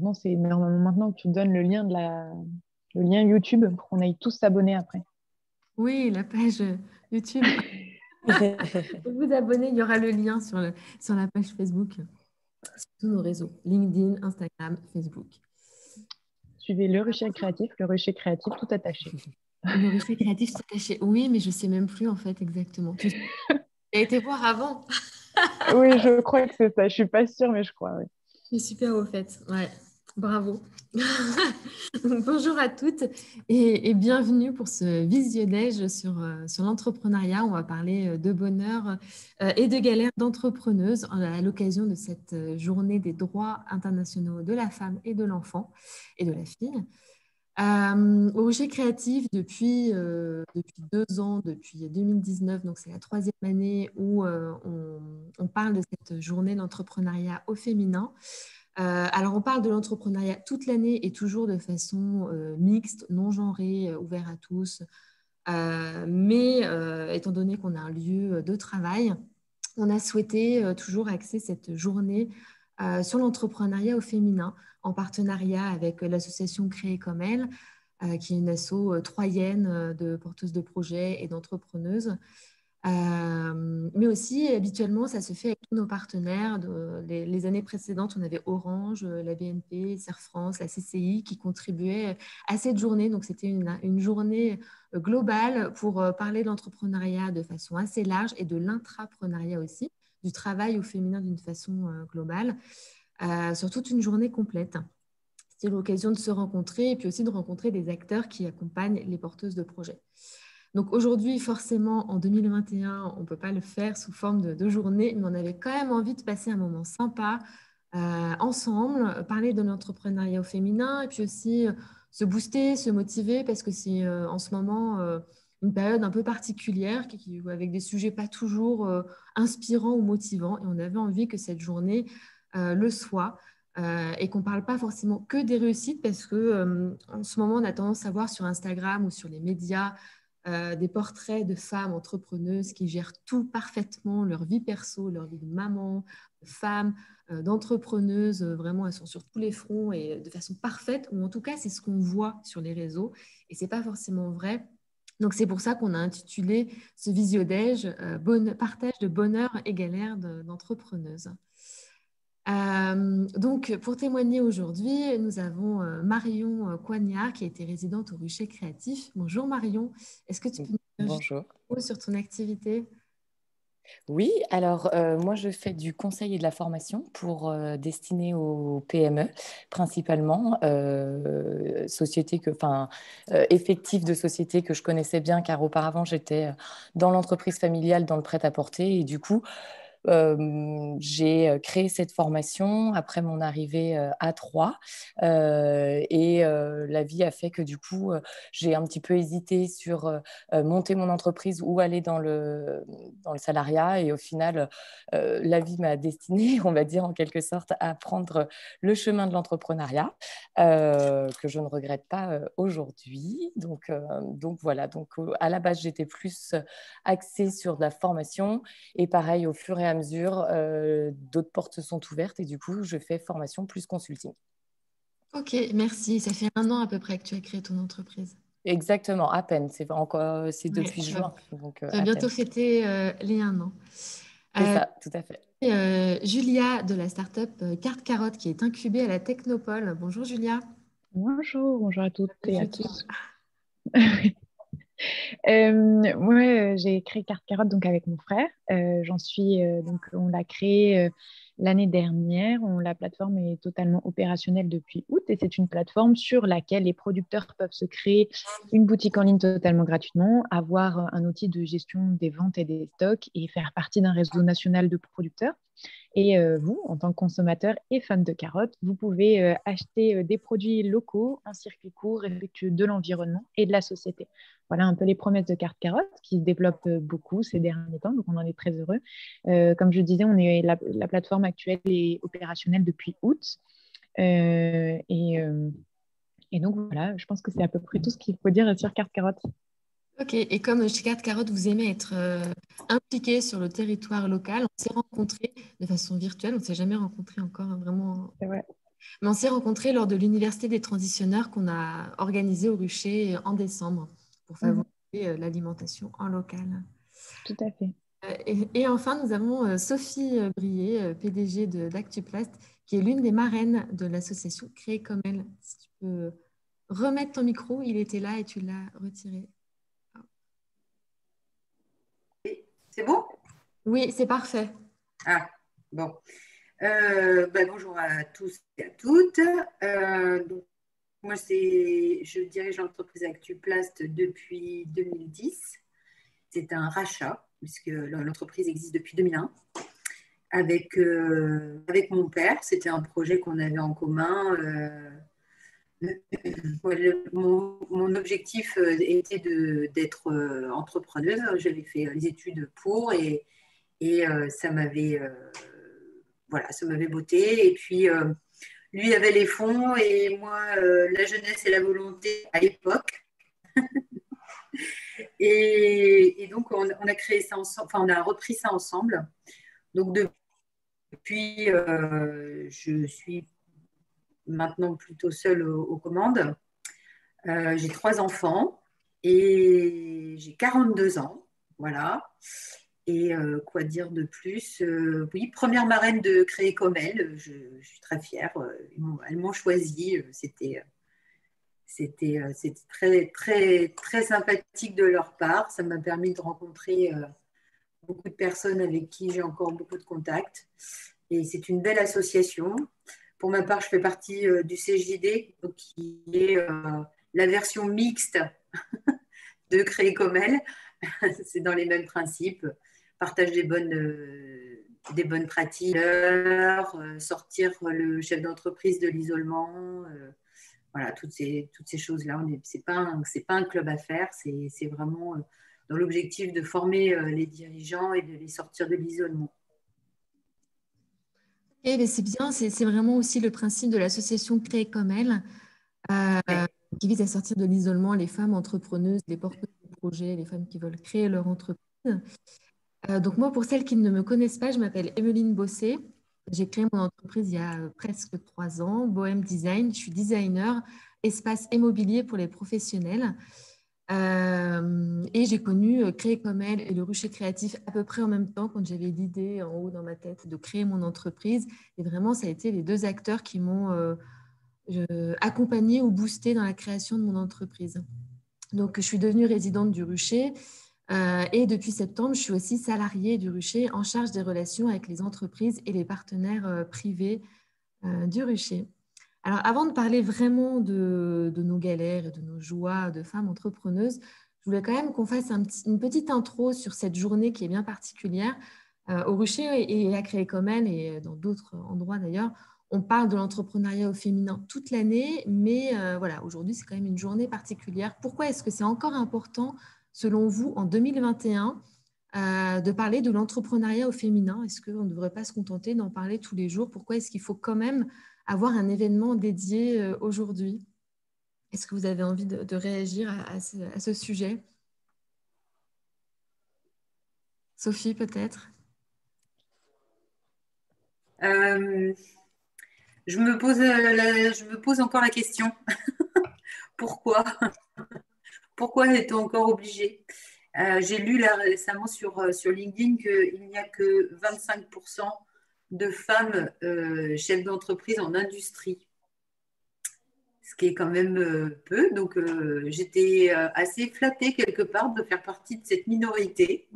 non, c'est normalement maintenant que tu donnes le lien YouTube pour qu'on aille tous s'abonner après. Oui, la page YouTube. Pour vous abonner, il y aura le lien sur la page Facebook, sur tous nos réseaux, LinkedIn, Instagram, Facebook. Suivez le rucher créatif tout attaché. Le rucher créatif tout attaché. Oui, mais je ne sais même plus en fait exactement. Tu as été voir avant. Oui, je crois que c'est ça. Je suis pas sûre, mais je crois, oui. Je suis super au fait. Ouais, bravo. Donc, bonjour à toutes et bienvenue pour ce visionnage sur l'entrepreneuriat. On va parler de bonheur et de galères d'entrepreneuses à l'occasion de cette journée des droits internationaux de la femme et de l'enfant et de la fille. Au Rocher Créatif, depuis 2 ans, depuis 2019, donc c'est la troisième année où on parle de cette journée d'entrepreneuriat au féminin. Alors, on parle de l'entrepreneuriat toute l'année et toujours de façon mixte, non genrée, ouvert à tous. Mais étant donné qu'on a un lieu de travail, on a souhaité toujours axer cette journée sur l'entrepreneuriat au féminin en partenariat avec l'association Créer comme elle, qui est une asso troyenne de porteuses de projets et d'entrepreneuses. Mais aussi, habituellement, ça se fait avec tous nos partenaires. Les années précédentes, on avait Orange, la BNP, Serre France, la CCI qui contribuaient à cette journée. Donc, c'était une journée globale pour parler de l'entrepreneuriat de façon assez large et de l'intrapreneuriat aussi, du travail au féminin d'une façon globale, sur toute une journée complète. C'était l'occasion de se rencontrer et puis aussi de rencontrer des acteurs qui accompagnent les porteuses de projets. Donc aujourd'hui, forcément, en 2021, on ne peut pas le faire sous forme de journée, mais on avait quand même envie de passer un moment sympa ensemble, parler de l'entrepreneuriat au féminin et puis aussi se booster, se motiver parce que c'est en ce moment une période un peu particulière avec des sujets pas toujours inspirants ou motivants. Et on avait envie que cette journée le soit. Et qu'on ne parle pas forcément que des réussites parce que en ce moment, on a tendance à voir sur Instagram ou sur les médias des portraits de femmes entrepreneuses qui gèrent tout parfaitement, leur vie perso, leur vie de maman, de femme, d'entrepreneuse. Vraiment, elles sont sur tous les fronts et de façon parfaite, ou en tout cas, c'est ce qu'on voit sur les réseaux. Et ce n'est pas forcément vrai. Donc, c'est pour ça qu'on a intitulé ce visiodège Partage de bonheur et galère d'entrepreneuses. Donc, pour témoigner aujourd'hui, nous avons Marion Coignard qui a été résidente au Rucher Créatif. Bonjour Marion, est-ce que tu peux nous dire juste Bonjour. un mot sur ton activité? Oui, alors moi je fais du conseil et de la formation pour destiné aux PME principalement, effectifs de sociétés que je connaissais bien car auparavant j'étais dans l'entreprise familiale dans le prêt-à-porter et du coup j'ai créé cette formation après mon arrivée à Troyes et la vie a fait que du coup, j'ai un petit peu hésité sur monter mon entreprise ou aller dans le salariat et au final, la vie m'a destinée, on va dire en quelque sorte, à prendre le chemin de l'entrepreneuriat que je ne regrette pas aujourd'hui. Donc voilà, donc à la base, j'étais plus axée sur de la formation et pareil, au fur et à mesure, d'autres portes sont ouvertes et du coup, je fais formation plus consulting. Ok, merci. Ça fait 1 an à peu près que tu as créé ton entreprise. Exactement, à peine. C'est Ouais, depuis juin, donc tu vas à bientôt peine. fêter les 1 an. C'est Euh, ça, tout à fait. Julia de la start-up Carte Carotte qui est incubée à la Technopole. Bonjour Julia. Bonjour à toutes et à Bonjour, toi. tous. Moi, j'ai créé Carte Carotte donc avec mon frère. Donc on l'a créé l'année dernière. La plateforme est totalement opérationnelle depuis août et c'est une plateforme sur laquelle les producteurs peuvent se créer une boutique en ligne totalement gratuitement, avoir un outil de gestion des ventes et des stocks et faire partie d'un réseau national de producteurs. Et vous, en tant que consommateur et fan de carottes, vous pouvez acheter des produits locaux en circuit court, respectueux de l'environnement et de la société. Voilà un peu les promesses de Carte Carotte qui se développent beaucoup ces derniers temps, donc on en est très heureux. Comme je disais, la plateforme actuelle est opérationnelle depuis août. Euh, et, euh, et donc voilà, je pense que c'est à peu près tout ce qu'il faut dire sur Carte Carotte. Ok, et comme chez Carte Carotte, vous aimez être impliqué sur le territoire local, on s'est rencontrés de façon virtuelle, on ne s'est jamais rencontrés encore, hein, vraiment. C'est vrai. Mais on s'est rencontrés lors de l'Université des transitionneurs qu'on a organisée au Rucher en décembre pour favoriser l'alimentation en local. Tout à fait. Et enfin, nous avons Sophie Brier, PDG d'Actuplast, qui est l'une des marraines de l'association Créer comme elle. Si tu peux remettre ton micro, il était là et tu l'as retiré. C'est bon? Oui, c'est parfait. Ah, bon. Bonjour à tous et à toutes. Donc, moi, je dirige l'entreprise Actuplast depuis 2010. C'est un rachat, puisque l'entreprise existe depuis 2001. Avec mon père, c'était un projet qu'on avait en commun. Mon objectif était d'être entrepreneuse. J'avais fait les études pour et ça m'avait botté. Et puis, lui avait les fonds et moi, la jeunesse et la volonté à l'époque. Et donc, on a créé ça ensemble, enfin, on a repris ça ensemble. Donc, depuis, je suis maintenant plutôt seule aux commandes. J'ai 3 enfants et j'ai 42 ans. Voilà. Et quoi dire de plus? Oui, première marraine de Créer comme elle. Je suis très fière. Elles m'ont choisie. C'était très, très, très sympathique de leur part. Ça m'a permis de rencontrer beaucoup de personnes avec qui j'ai encore beaucoup de contacts. Et c'est une belle association. Pour ma part, je fais partie du CJD, donc qui est la version mixte de Créer comme elle. C'est dans les mêmes principes. Partage des bonnes pratiques, sortir le chef d'entreprise de l'isolement, voilà, toutes ces choses-là. Ce n'est pas un club à faire, c'est vraiment dans l'objectif de former les dirigeants et de les sortir de l'isolement. Et c'est bien, c'est vraiment aussi le principe de l'association Créer comme elle, qui vise à sortir de l'isolement les femmes entrepreneuses, les porteuses de projets, les femmes qui veulent créer leur entreprise. Donc moi, pour celles qui ne me connaissent pas, je m'appelle Emeline Bossé. J'ai créé mon entreprise il y a presque 3 ans, Bohème Design. Je suis designer, espace immobilier pour les professionnels. Et j'ai connu Créer comme elle et le Rucher Créatif à peu près en même temps quand j'avais l'idée en haut dans ma tête de créer mon entreprise. Et vraiment, ça a été les 2 acteurs qui m'ont accompagnée ou boostée dans la création de mon entreprise. Donc, je suis devenue résidente du Rucher. Et depuis septembre, je suis aussi salariée du Rucher en charge des relations avec les entreprises et les partenaires privés du Rucher. Alors, avant de parler vraiment de nos galères et de nos joies de femmes entrepreneuses, je voulais quand même qu'on fasse une petite intro sur cette journée qui est bien particulière. Au Rucher et à Créer comme elle, et dans d'autres endroits d'ailleurs, on parle de l'entrepreneuriat au féminin toute l'année, mais voilà, aujourd'hui, c'est quand même une journée particulière. Pourquoi est-ce que c'est encore important, selon vous, en 2021, de parler de l'entrepreneuriat au féminin? Est-ce qu'on ne devrait pas se contenter d'en parler tous les jours? Pourquoi est-ce qu'il faut quand même avoir un événement dédié aujourd'hui? Est-ce que vous avez envie de réagir à ce sujet? Sophie, peut-être? Je me pose encore la question. Pourquoi est-on encore obligé? J'ai lu là récemment sur LinkedIn qu'il n'y a que 25% de femmes chefs d'entreprise en industrie, ce qui est quand même peu. Donc, j'étais assez flattée quelque part de faire partie de cette minorité.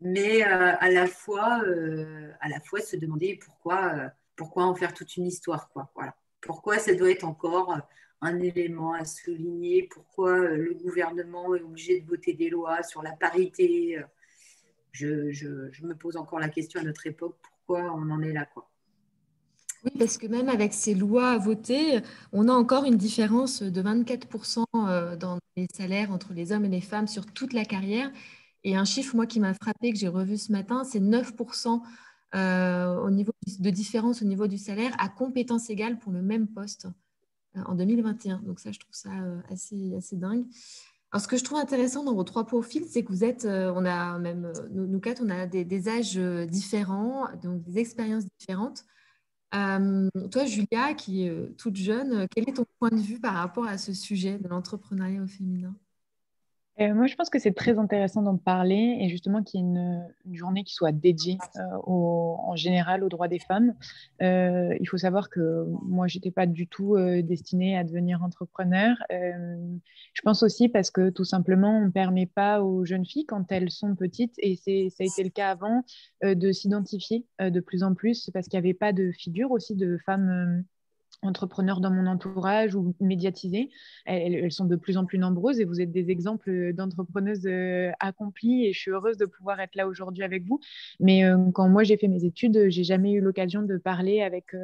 Mais à la fois se demander pourquoi en faire toute une histoire, quoi. Voilà. Pourquoi ça doit être encore un élément à souligner, pourquoi le gouvernement est obligé de voter des lois sur la parité. Je me pose encore la question à notre époque, pourquoi on en est là, quoi. Oui, parce que même avec ces lois à voter, on a encore une différence de 24% dans les salaires entre les hommes et les femmes sur toute la carrière. Et un chiffre, moi, qui m'a frappé, que j'ai revu ce matin, c'est 9% au niveau de différence au niveau du salaire à compétences égales pour le même poste en 2021. Donc ça, je trouve ça assez dingue. Alors, ce que je trouve intéressant dans vos 3 profils, c'est que vous êtes, on a même, nous 4, on a des âges différents, donc des expériences différentes. Toi, Julia, qui est toute jeune, quel est ton point de vue par rapport à ce sujet de l'entrepreneuriat au féminin? Moi, je pense que c'est très intéressant d'en parler et justement qu'il y ait une journée qui soit dédiée en général aux droits des femmes. Il faut savoir que moi, je n'étais pas du tout destinée à devenir entrepreneur. Je pense aussi parce que tout simplement, on ne permet pas aux jeunes filles, quand elles sont petites, et ça a été le cas avant, de s'identifier de plus en plus parce qu'il n'y avait pas de figure aussi de femmes. Entrepreneurs dans mon entourage ou médiatisées. Elles sont de plus en plus nombreuses et vous êtes des exemples d'entrepreneuses accomplies et je suis heureuse de pouvoir être là aujourd'hui avec vous. Mais quand moi j'ai fait mes études, j'ai jamais eu l'occasion de parler avec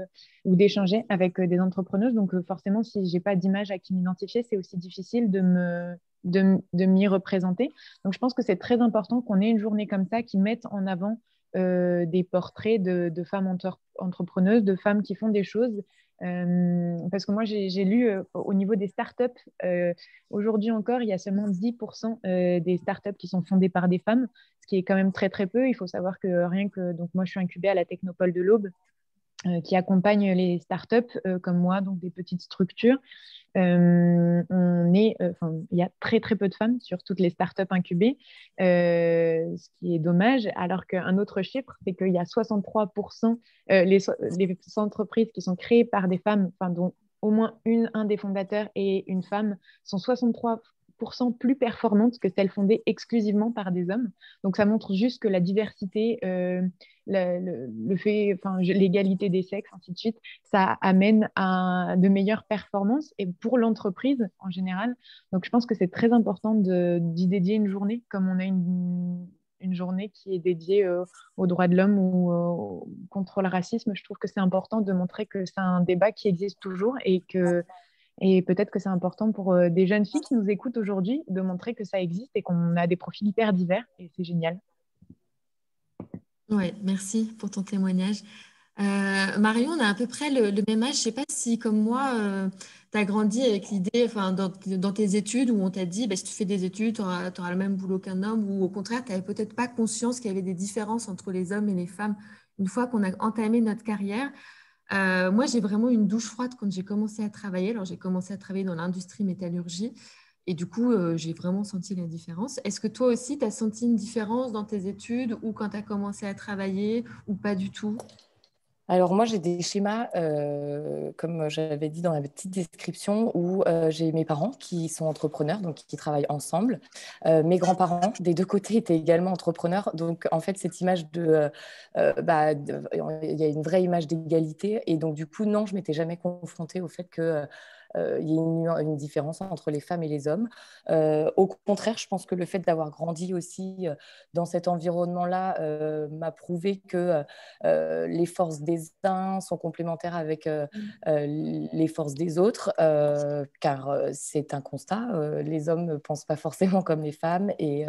ou d'échanger avec des entrepreneuses. Donc forcément, si j'ai pas d'image à qui m'identifier, c'est aussi difficile de m'y représenter. Donc je pense que c'est très important qu'on ait une journée comme ça qui mette en avant des portraits de femmes entrepreneuses, de femmes qui font des choses parce que moi, j'ai lu au niveau des startups, aujourd'hui encore, il y a seulement 10% des startups qui sont fondées par des femmes, ce qui est quand même très, très peu. Il faut savoir que rien que, donc moi, je suis incubée à la Technopole de l'Aube, qui accompagne les startups comme moi, donc des petites structures. Il y a très très peu de femmes sur toutes les startups incubées, ce qui est dommage. Alors qu'un autre chiffre, c'est qu'il y a 63% les entreprises qui sont créées par des femmes, enfin, dont au moins un des fondateurs est une femme, sont 63% plus performantes que celles fondées exclusivement par des hommes. Donc ça montre juste que la diversité, le fait, enfin, l'égalité des sexes, ainsi de suite, ça amène à de meilleures performances et pour l'entreprise en général. Donc, je pense que c'est très important d'y dédier une journée, comme on a une journée qui est dédiée aux droits de l'homme ou contre le racisme. Je trouve que c'est important de montrer que c'est un débat qui existe toujours et peut-être que c'est important pour des jeunes filles qui nous écoutent aujourd'hui de montrer que ça existe et qu'on a des profils hyper divers et c'est génial. Oui, merci pour ton témoignage. Marion, on a à peu près le même âge. Je ne sais pas si, comme moi, tu as grandi avec l'idée, enfin, dans tes études, où on t'a dit, bah, si tu fais des études, tu auras le même boulot qu'un homme, ou au contraire, tu n'avais peut-être pas conscience qu'il y avait des différences entre les hommes et les femmes une fois qu'on a entamé notre carrière. Moi, j'ai vraiment eu une douche froide quand j'ai commencé à travailler. Alors, j'ai commencé à travailler dans l'industrie métallurgie. Et du coup, j'ai vraiment senti la différence. Est-ce que toi aussi, tu as senti une différence dans tes études ou quand tu as commencé à travailler ou pas du tout? Alors moi, j'ai des schémas, comme j'avais dit dans la petite description, où j'ai mes parents qui sont entrepreneurs, donc qui travaillent ensemble. Mes grands-parents, des deux côtés, étaient également entrepreneurs. Donc en fait, cette image il y a une vraie image d'égalité. Et donc du coup, non, je m'étais jamais confrontée au fait que il y ait une différence entre les femmes et les hommes. Au contraire, je pense que le fait d'avoir grandi aussi dans cet environnement-là m'a prouvé que les forces des uns sont complémentaires avec les forces des autres, car c'est un constat. Les hommes ne pensent pas forcément comme les femmes et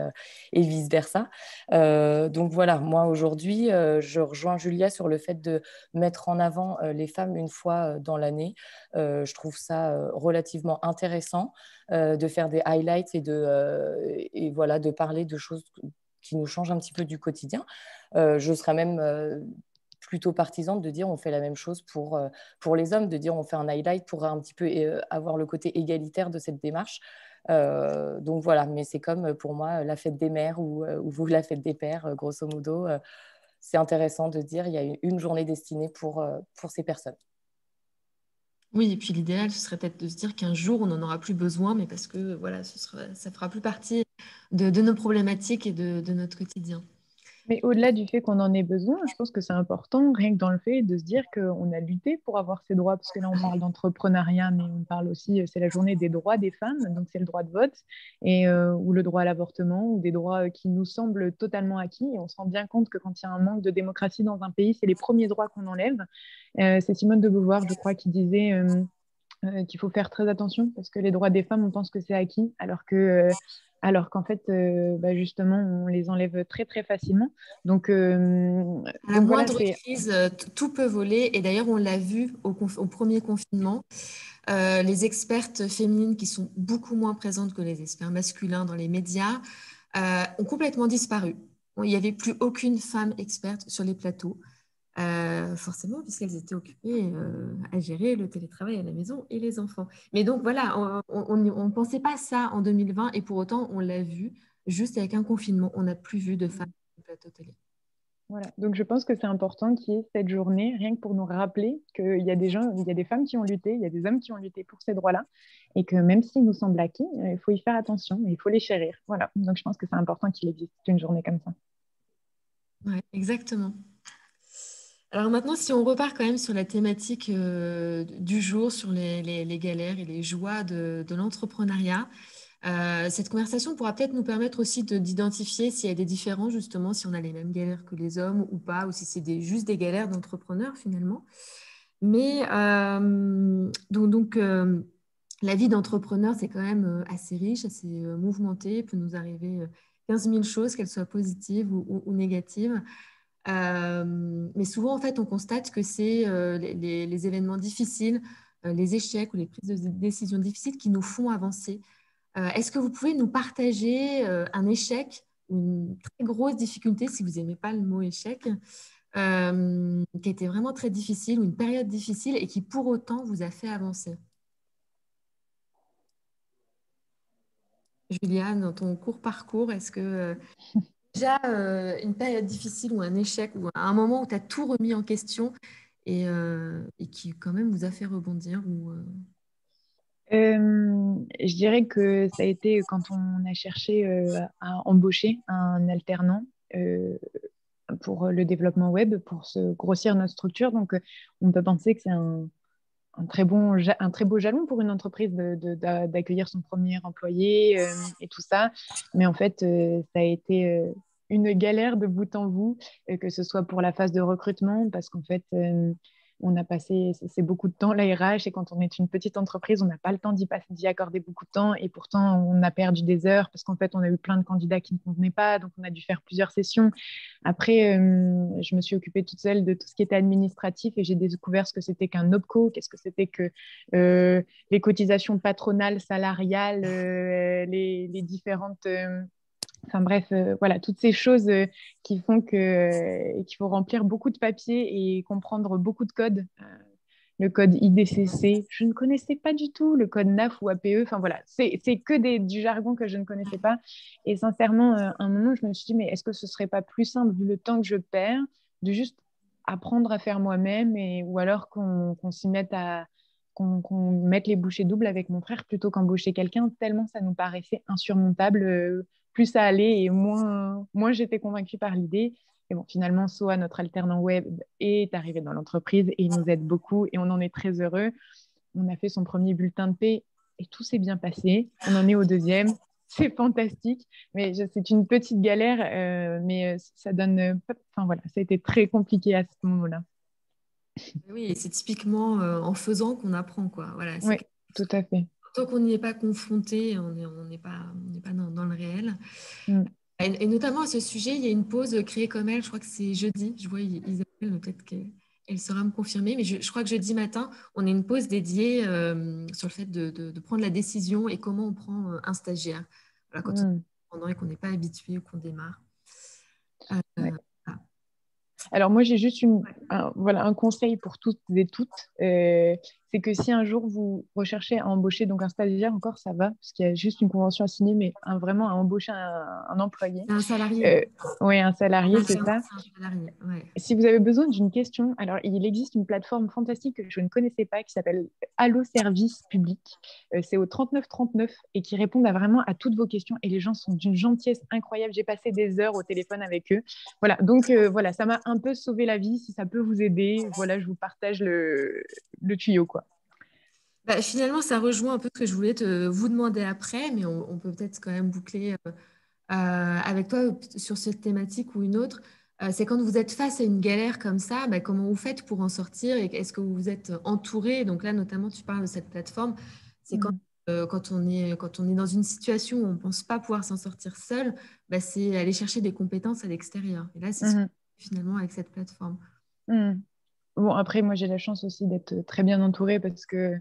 vice-versa. Donc voilà, moi aujourd'hui, je rejoins Julia sur le fait de mettre en avant les femmes une fois dans l'année. Je trouve ça relativement intéressant de faire des highlights et voilà, de parler de choses qui nous changent un petit peu du quotidien. Je serais même plutôt partisane de dire on fait la même chose pour les hommes, de dire on fait un highlight pour un petit peu avoir le côté égalitaire de cette démarche. Donc voilà, mais c'est comme pour moi la fête des mères ou vous la fête des pères, grosso modo. C'est intéressant de dire il y a une journée destinée pour ces personnes. Oui, et puis l'idéal, ce serait peut-être de se dire qu'un jour, on n'en aura plus besoin, mais parce que voilà, ça fera plus partie de nos problématiques et de notre quotidien. Mais au-delà du fait qu'on en ait besoin, je pense que c'est important, rien que dans le fait de se dire qu'on a lutté pour avoir ces droits, parce que là, on parle d'entrepreneuriat, mais on parle aussi, c'est la journée des droits des femmes, donc c'est le droit de vote, ou le droit à l'avortement, ou des droits qui nous semblent totalement acquis. Et on se rend bien compte que quand il y a un manque de démocratie dans un pays, c'est les premiers droits qu'on enlève. C'est Simone de Beauvoir, je crois, qui disait qu'il faut faire très attention parce que les droits des femmes, on pense que c'est acquis, alors qu'en fait, justement, on les enlève très très facilement. Donc, À la voilà, moindre crise, tout peut voler. Et d'ailleurs, on l'a vu au premier confinement. Les expertes féminines qui sont beaucoup moins présentes que les experts masculins dans les médias ont complètement disparu. Il n'y avait plus aucune femme experte sur les plateaux. forcément, puisqu'elles étaient occupées à gérer le télétravail à la maison et les enfants. Mais donc voilà, on ne pensait pas ça en 2020 et pour autant, on l'a vu juste avec un confinement. On n'a plus vu de femmes sur le plateau télé. Voilà. Donc, je pense que c'est important qu'il y ait cette journée, rien que pour nous rappeler qu'il y a des gens, il y a des femmes qui ont lutté, il y a des hommes qui ont lutté pour ces droits-là, et que même s'ils nous semblent acquis, il faut y faire attention, et il faut les chérir. Voilà. Donc, je pense que c'est important qu'il existe une journée comme ça. Ouais, exactement. Alors maintenant, si on repart quand même sur la thématique du jour, sur les galères et les joies de l'entrepreneuriat, cette conversation pourra peut-être nous permettre aussi d'identifier s'il y a des différences, justement, si on a les mêmes galères que les hommes ou pas, ou si c'est juste des galères d'entrepreneurs finalement. Mais la vie d'entrepreneur, c'est quand même assez riche, assez mouvementé. Il peut nous arriver 15 000 choses, qu'elles soient positives ou négatives. Mais souvent, en fait, on constate que c'est les événements difficiles, les échecs ou les prises de décisions difficiles qui nous font avancer. Est-ce que vous pouvez nous partager un échec ou une très grosse difficulté, si vous n'aimez pas le mot échec, qui était vraiment très difficile ou une période difficile et qui pour autant vous a fait avancer? Juliane, dans ton court parcours, est-ce que déjà une période difficile ou un échec ou un moment où tu as tout remis en question et qui quand même vous a fait rebondir Je dirais que ça a été quand on a cherché à embaucher un alternant pour le développement web, pour se grossir notre structure. Donc, on peut penser que c'est un un très beau jalon pour une entreprise d'accueillir son premier employé et tout ça. Mais en fait, ça a été une galère de bout en bout, que ce soit pour la phase de recrutement, parce qu'en fait, on a passé c'est beaucoup de temps, la RH, et quand on est une petite entreprise, on n'a pas le temps d'y accorder beaucoup de temps, et pourtant, on a perdu des heures, parce qu'en fait, on a eu plein de candidats qui ne convenaient pas, donc on a dû faire plusieurs sessions. Après, je me suis occupée toute seule de tout ce qui était administratif et j'ai découvert ce que c'était qu'un OPCO, qu'est-ce que c'était que les cotisations patronales, salariales, les différentes... Enfin bref, voilà, toutes ces choses qui font qu'il faut remplir beaucoup de papiers et comprendre beaucoup de codes. Le code IDCC, je ne connaissais pas du tout, le code NAF ou APE, enfin voilà, c'est que du jargon que je ne connaissais pas. Et sincèrement, à un moment, je me suis dit, mais est-ce que ce serait pas plus simple, vu le temps que je perds, de juste apprendre à faire moi-même, ou alors qu'on s'y mette qu'on mette les bouchées doubles avec mon frère plutôt qu'embaucher quelqu'un, tellement ça nous paraissait insurmontable. Plus ça allait et moins j'étais convaincue par l'idée. Et bon, finalement, Soa, notre alternant web, est arrivé dans l'entreprise et il nous aide beaucoup et on en est très heureux. On a fait son premier bulletin de paie et tout s'est bien passé. On en est au deuxième. C'est fantastique, mais c'est une petite galère, mais ça donne. Enfin voilà, ça a été très compliqué à ce moment-là. Oui, et c'est typiquement en faisant qu'on apprend, quoi. Voilà, Oui, tout à fait. tant qu'on n'y est pas confronté, on n'est pas dans le réel. Mm. Et notamment à ce sujet, il y a une pause créée comme elle, je crois que c'est jeudi. Je vois Isabelle, peut-être qu'elle saura me confirmer, mais je crois que jeudi matin, on a une pause dédiée sur le fait de prendre la décision et comment on prend un stagiaire. Voilà, quand on est indépendant et qu'on n'est pas habitué ou qu'on démarre. Ouais. Voilà. Alors moi, j'ai juste voilà, un conseil pour toutes et toutes. C'est que si un jour vous recherchez à embaucher donc un stagiaire, encore ça va, parce qu'il y a juste une convention à signer, mais vraiment à embaucher un employé. C'est un salarié. Oui, un salarié, c'est ça. C'est un salarié, ouais. Si vous avez besoin d'une question, alors il existe une plateforme fantastique que je ne connaissais pas qui s'appelle Allo Service Public. C'est au 39 39 et qui répondent vraiment à toutes vos questions. Et les gens sont d'une gentillesse incroyable. J'ai passé des heures au téléphone avec eux. Voilà, donc voilà, ça m'a un peu sauvé la vie. Si ça peut vous aider, voilà, je vous partage le tuyau, quoi. Bah, finalement, ça rejoint un peu ce que je voulais vous demander après, mais on peut peut-être quand même boucler avec toi sur cette thématique ou une autre. C'est quand vous êtes face à une galère comme ça, bah, comment vous faites pour en sortir et est-ce que vous vous êtes entouré? Donc là, notamment, tu parles de cette plateforme. C'est quand on est dans une situation où on ne pense pas pouvoir s'en sortir seul, bah, c'est aller chercher des compétences à l'extérieur. Et là, c'est finalement avec cette plateforme. Bon, après, moi, j'ai la chance aussi d'être très bien entourée parce que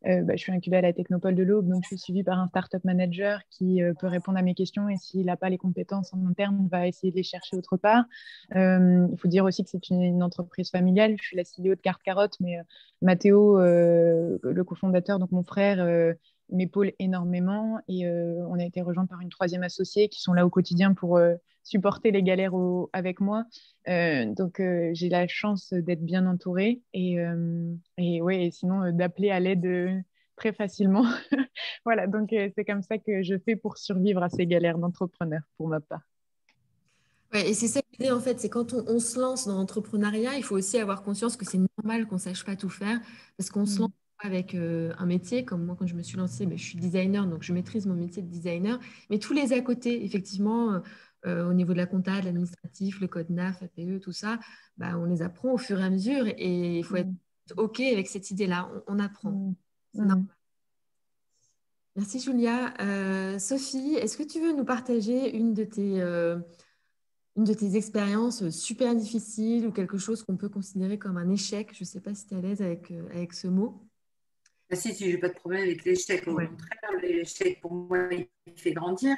je suis incubée à la Technopole de l'Aube, donc je suis suivie par un startup manager qui peut répondre à mes questions et s'il n'a pas les compétences en interne, on va essayer de les chercher autre part. Il faut dire aussi que c'est une entreprise familiale. Je suis la CEO de Carte Carotte, mais Mathéo, le cofondateur, donc mon frère, m'épaule énormément et on a été rejoint par une troisième associée qui sont là au quotidien pour supporter les galères avec moi. Donc, j'ai la chance d'être bien entourée et ouais, et sinon d'appeler à l'aide très facilement. Voilà, donc c'est comme ça que je fais pour survivre à ces galères d'entrepreneur pour ma part. Ouais, et c'est ça l'idée en fait, c'est quand on se lance dans l'entrepreneuriat, il faut aussi avoir conscience que c'est normal qu'on ne sache pas tout faire parce qu'on se lance Mm. avec un métier, comme moi quand je me suis lancée, ben, je suis designer, donc je maîtrise mon métier de designer, mais tous les à côté, effectivement, au niveau de la compta, de l'administratif, le code NAF, APE, tout ça, ben, on les apprend au fur et à mesure et il faut être Mm. OK avec cette idée-là, on apprend. Mm. C'est normal. Mm. Merci Julia. Sophie, est-ce que tu veux nous partager une de tes expériences super difficiles ou quelque chose qu'on peut considérer comme un échec? Je ne sais pas si tu es à l'aise avec ce mot. Ah, si, j'ai pas de problème avec l'échec. Au Ouais. contraire, l'échec, pour moi, il fait grandir.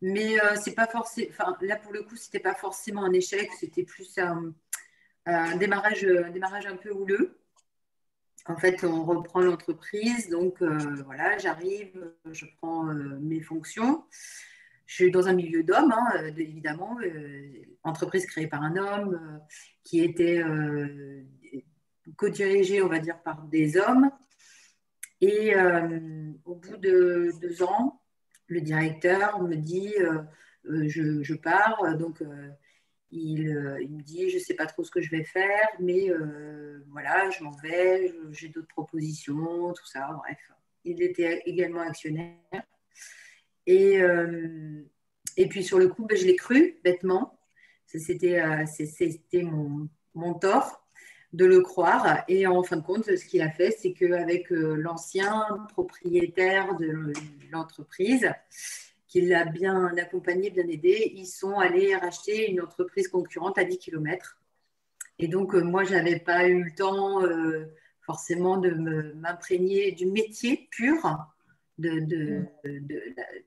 Mais c'est pas forcément. Enfin, là, pour le coup, c'était pas forcément un échec, c'était plus un démarrage un peu houleux. En fait, on reprend l'entreprise, donc voilà, j'arrive, je prends mes fonctions. Je suis dans un milieu d'hommes, hein, évidemment, entreprise créée par un homme qui était co-dirigée, on va dire, par des hommes. Et au bout de 2 ans, le directeur me dit je pars, donc il me dit je ne sais pas trop ce que je vais faire, mais voilà, je m'en vais, j'ai d'autres propositions, tout ça, bref. Il était également actionnaire. Et, et puis sur le coup, ben, je l'ai cru bêtement. C'était mon tort de le croire. Et en fin de compte, ce qu'il a fait, c'est qu'avec l'ancien propriétaire de l'entreprise, qui l'a bien accompagné, bien aidé, ils sont allés racheter une entreprise concurrente à 10 km. Et donc, moi, je n'avais pas eu le temps forcément de m'imprégner du métier pur de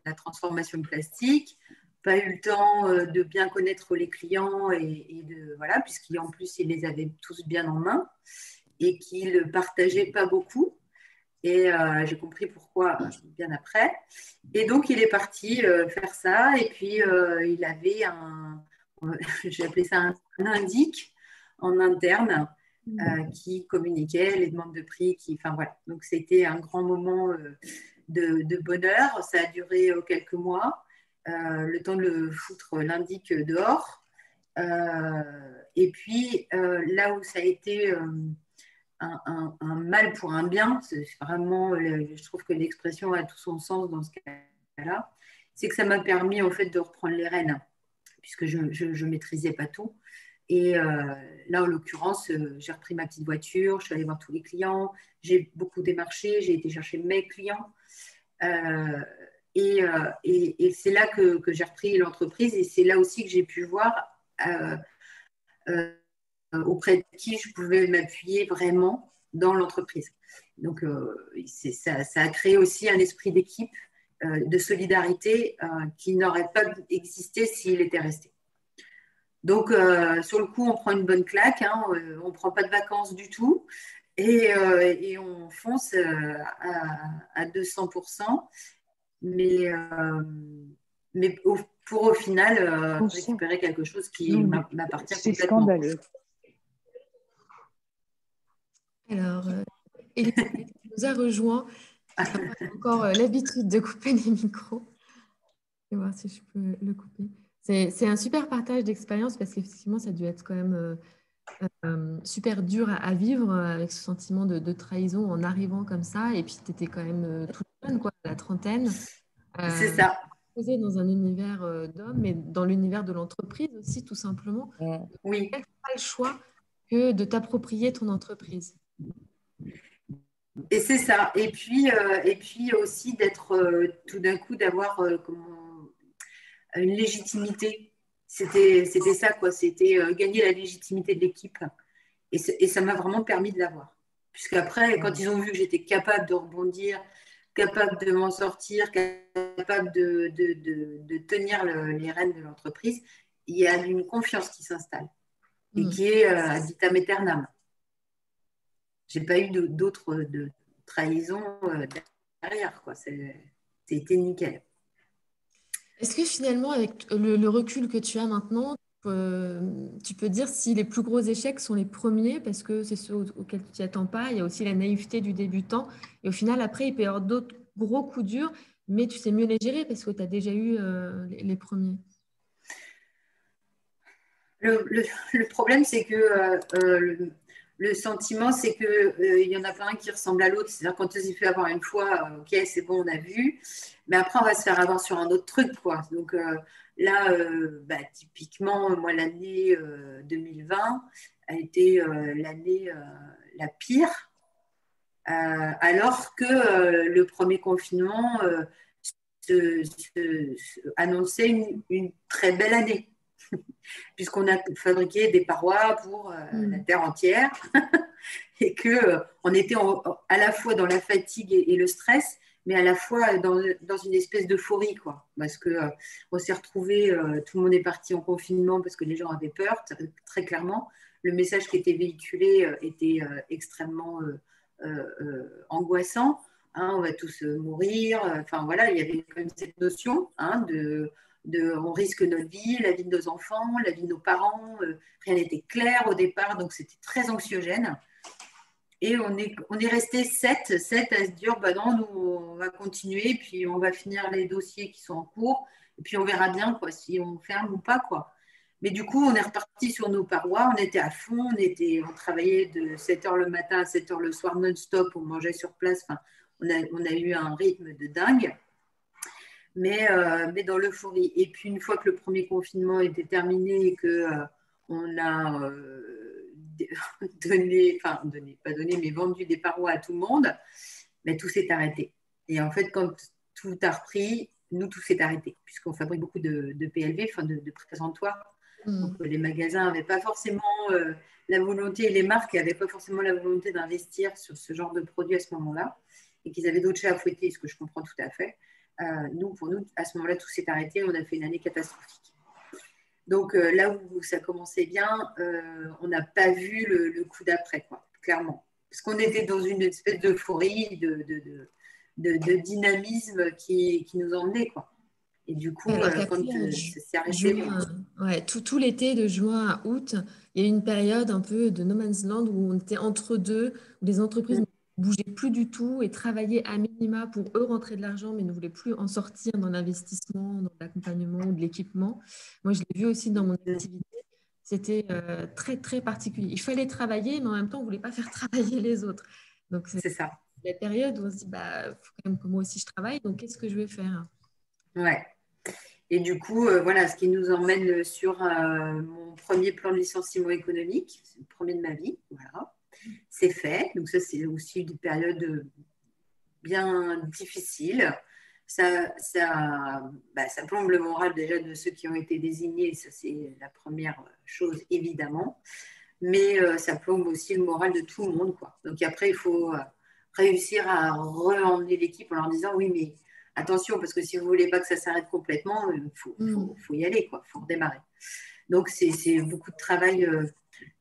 la transformation de plastique, pas eu le temps de bien connaître les clients et de voilà, puisqu'en plus ils les avaient tous bien en main et qu'ils ne partageaient pas beaucoup. Et j'ai compris pourquoi bien après. Et donc il est parti faire ça. Et puis il avait j'ai appelé ça un indique en interne qui communiquait les demandes de prix. Enfin voilà. Donc c'était un grand moment de bonheur. Ça a duré quelques mois, le temps de le foutre l'indique dehors. Et puis là où ça a été un mal pour un bien, c'est vraiment, je trouve que l'expression a tout son sens dans ce cas-là, c'est que ça m'a permis en fait de reprendre les rênes, puisque je ne maîtrisais pas tout. Et là, en l'occurrence, j'ai repris ma petite voiture, je suis allée voir tous les clients, j'ai beaucoup démarché, j'ai été chercher mes clients. Et c'est là que j'ai repris l'entreprise et c'est là aussi que j'ai pu voir auprès de qui je pouvais m'appuyer vraiment dans l'entreprise. Donc, ça a créé aussi un esprit d'équipe, de solidarité qui n'aurait pas existé s'il était resté. Donc, sur le coup, on prend une bonne claque, hein, on ne prend pas de vacances du tout et on fonce à 200%. Mais pour au final récupérer quelque chose qui m'appartient C'est complètement. scandaleux. Alors, Elisabeth nous a rejoint. Elle n'a pas encore l'habitude de couper les micros. Je vais voir si je peux le couper. C'est un super partage d'expérience parce qu'effectivement, ça a dû être quand même super dur à vivre avec ce sentiment de trahison en arrivant comme ça. Et puis, tu étais quand même toute jeune, quoi, à la trentaine. C'est ça. Dans un univers d'hommes, mais dans l'univers de l'entreprise aussi, tout simplement. Oui. Tu n'as pas le choix que de t'approprier ton entreprise. Et c'est ça. Et puis aussi d'être tout d'un coup d'avoir une légitimité. C'était ça, quoi. C'était gagner la légitimité de l'équipe. Et ça m'a vraiment permis de l'avoir. Puisqu'après, quand ils ont vu que j'étais capable de rebondir, capable de m'en sortir, capable de tenir les rênes de l'entreprise, il y a une confiance qui s'installe et qui est ad vitam aeternam. Je n'ai pas eu d'autres trahisons derrière, quoi. C'était nickel. Est-ce que finalement, avec le recul que tu as maintenant, tu peux dire si les plus gros échecs sont les premiers, parce que c'est ceux auxquels tu t'y attends pas. Il y a aussi la naïveté du débutant. Et au final, après, il peut y avoir d'autres gros coups durs, mais tu sais mieux les gérer parce que tu as déjà eu les premiers. Le problème, c'est que le sentiment, c'est qu'il y en a plein qui ressemblent à l'autre. C'est-à-dire quand on s'y fait avoir une fois, ok, c'est bon, on a vu. Mais après, on va se faire avoir sur un autre truc, quoi. Donc là, typiquement, moi, l'année 2020 a été l'année la pire, alors que le premier confinement annonçait une très belle année. Puisqu'on a fabriqué des parois pour la terre entière et qu'on était à la fois dans la fatigue et le stress, mais à la fois dans une espèce d'euphorie, quoi. Parce qu'on s'est retrouvés, tout le monde est parti en confinement parce que les gens avaient peur, très clairement. Le message qui était véhiculé était extrêmement angoissant. Hein, on va tous mourir. Enfin, voilà, il y avait quand même cette notion on risque notre vie, la vie de nos enfants, la vie de nos parents. Rien n'était clair au départ, donc c'était très anxiogène. Et on est resté 7 à se dire, non, nous, on va continuer, puis on va finir les dossiers qui sont en cours, et puis on verra bien quoi, si on ferme ou pas, quoi. Mais du coup, on est reparti sur nos parois, on était à fond, on travaillait de 7h le matin à 7h le soir non-stop, on mangeait sur place, enfin, on a eu un rythme de dingue. Mais dans l'euphorie. Et puis, une fois que le premier confinement était terminé et qu'on a vendu des parois à tout le monde, mais tout s'est arrêté. Et en fait, quand tout a repris, nous, tout s'est arrêté, puisqu'on fabrique beaucoup de PLV, enfin de présentoirs. Donc, les magasins n'avaient pas forcément la volonté, et les marques n'avaient pas forcément la volonté d'investir sur ce genre de produit à ce moment-là, et qu'ils avaient d'autres chats à fouetter, ce que je comprends tout à fait. Pour nous, à ce moment-là, tout s'est arrêté. On a fait une année catastrophique. Donc, là où ça commençait bien, on n'a pas vu le coup d'après, quoi, clairement. Parce qu'on était dans une espèce d'euphorie, de dynamisme qui nous emmenait, quoi. Et du coup, quand ça s'est arrêté… Tout l'été, de juin à août, il y a eu une période un peu de no man's land où on était entre deux, où les entreprises bougeaient plus du tout et travaillaient à minima pour eux rentrer de l'argent, mais ne voulaient plus en sortir dans l'investissement, dans l'accompagnement ou de l'équipement. Moi, je l'ai vu aussi dans mon activité. C'était très, très particulier. Il fallait travailler, mais en même temps, on ne voulait pas faire travailler les autres. Donc, c'est ça. La période où on se dit, faut quand même que moi aussi je travaille, donc qu'est-ce que je vais faire? Ouais. Et du coup, voilà, ce qui nous emmène sur mon premier plan de licenciement économique, c'est le premier de ma vie, voilà. C'est fait. Donc ça, c'est aussi une période bien difficile. Ça plombe le moral déjà de ceux qui ont été désignés. Ça, c'est la première chose, évidemment. Mais ça plombe aussi le moral de tout le monde, quoi. Donc après, il faut réussir à re-emmener l'équipe en leur disant, oui, mais attention, parce que si vous ne voulez pas que ça s'arrête complètement, il faut y aller, quoi. Il faut redémarrer. Donc, c'est beaucoup de travail.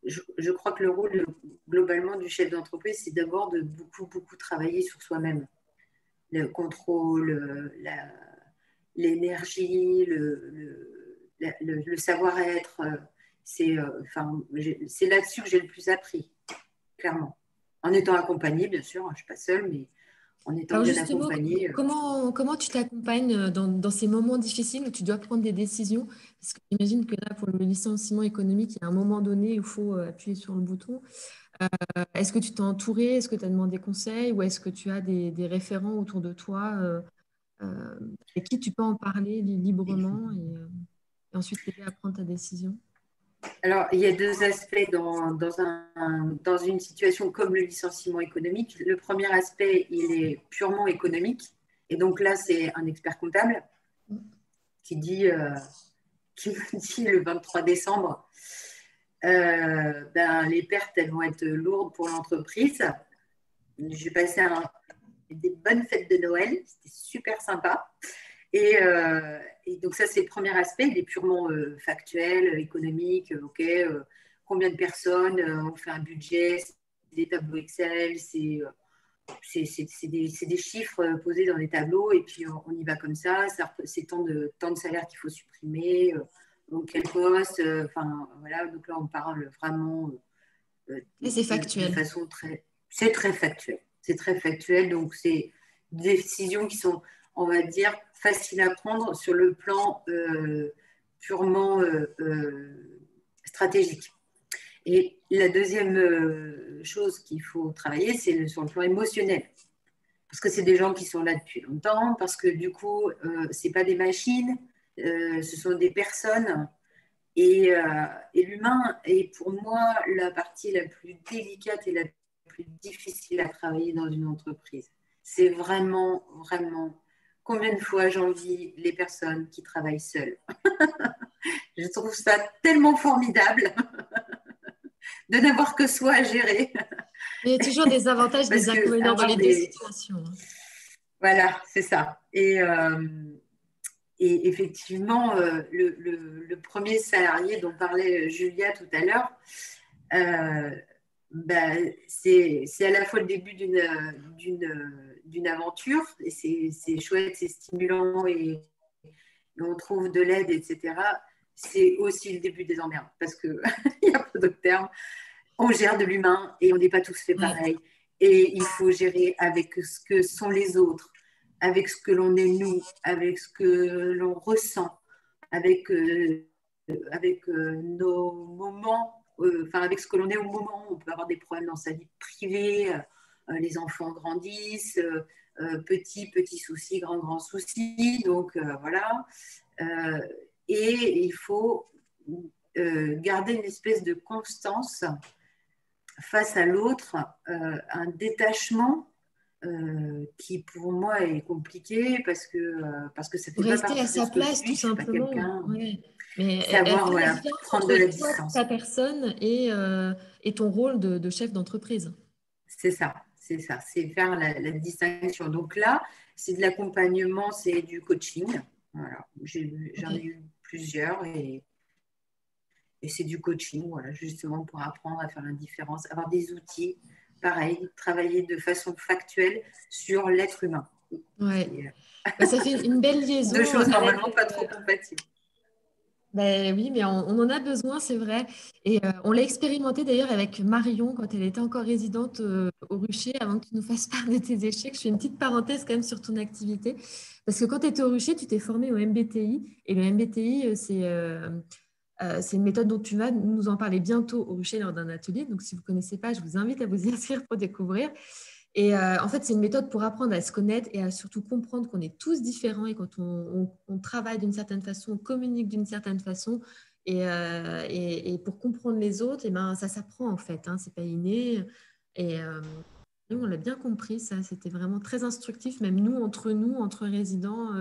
Je crois que le rôle, globalement, du chef d'entreprise, c'est d'abord de beaucoup, beaucoup travailler sur soi-même. Le contrôle, l'énergie, le savoir-être. C'est là-dessus que j'ai le plus appris, clairement. En étant accompagnée, bien sûr. Je ne suis pas seule, mais en étant bien accompagnée. Comment tu t'accompagnes dans ces moments difficiles où tu dois prendre des décisions? Parce que j'imagine que là, pour le licenciement économique, il y a un moment donné où il faut appuyer sur le bouton. Est-ce que tu t'es entouré? Est-ce que tu as demandé conseil? Ou est-ce que tu as des référents autour de toi avec qui tu peux en parler librement et ensuite t'aider à prendre ta décision? Alors, il y a deux aspects dans une situation comme le licenciement économique. Le premier aspect, il est purement économique. Et donc là, c'est un expert comptable qui me dit le 23 décembre, les pertes, elles vont être lourdes pour l'entreprise. j'ai passé des bonnes fêtes de Noël, c'était super sympa. Et donc ça, c'est le premier aspect, il est purement factuel, économique, ok, combien de personnes, on fait un budget, c'est des tableaux Excel, c'est des chiffres posés dans des tableaux et puis on y va comme ça, c'est tant de salaire qu'il faut supprimer, donc quel poste, enfin voilà, donc là on parle vraiment Et c'est factuel. de façon c'est très factuel. C'est très factuel, donc c'est des décisions qui sont, on va dire, faciles à prendre sur le plan purement stratégique. Et la deuxième chose qu'il faut travailler, c'est sur le plan émotionnel. Parce que c'est des gens qui sont là depuis longtemps, parce que du coup, ce n'est pas des machines, ce sont des personnes. Et l'humain est pour moi la partie la plus délicate et la plus difficile à travailler dans une entreprise. C'est vraiment, vraiment, combien de fois j'envie les personnes qui travaillent seules. Je trouve ça tellement formidable de n'avoir que soi à gérer. Il y a toujours des avantages et des inconvénients dans les deux situations. Voilà, c'est ça. Et effectivement, le premier salarié dont parlait Julia tout à l'heure, c'est à la fois le début d'une aventure, et c'est chouette, c'est stimulant, et on trouve de l'aide, etc. C'est aussi le début des emmerdes, parce qu'il n'y a pas d'autre terme. On gère de l'humain et on n'est pas tous fait pareil. Et il faut gérer avec ce que sont les autres, avec ce que l'on est nous, avec ce que l'on ressent, avec nos moments, avec ce que l'on est au moment. On peut avoir des problèmes dans sa vie privée, les enfants grandissent, petits soucis, grands soucis. Donc voilà. Et il faut garder une espèce de constance face à l'autre, un détachement qui pour moi est compliqué parce que ça fait rester pas partie à sa place tout simplement. Ouais. Mais savoir prendre de la distance. Ta personne et ton rôle de chef d'entreprise. C'est ça, c'est faire la distinction. Donc là, c'est de l'accompagnement, c'est du coaching. Voilà. J'en ai eu plusieurs et c'est du coaching, voilà, justement pour apprendre à faire la différence, avoir des outils, pareil, travailler de façon factuelle sur l'être humain. Ouais. Ça fait une belle liaison. Deux choses normalement pas trop compatibles. Oui, mais on en a besoin, c'est vrai. Et on l'a expérimenté d'ailleurs avec Marion quand elle était encore résidente au Rucher, avant que tu nous fasses part de tes échecs. Je fais une petite parenthèse quand même sur ton activité. Parce que quand tu étais au Rucher, tu t'es formée au MBTI. Et le MBTI, c'est une méthode dont tu vas nous en parler bientôt au Rucher lors d'un atelier. Donc, si vous ne connaissez pas, je vous invite à vous y inscrire pour découvrir. Et en fait, c'est une méthode pour apprendre à se connaître et à surtout comprendre qu'on est tous différents et quand on travaille d'une certaine façon, on communique d'une certaine façon et pour comprendre les autres, ça s'apprend en fait, hein, c'est pas inné. Et nous, on l'a bien compris, ça, c'était vraiment très instructif, même nous, entre résidents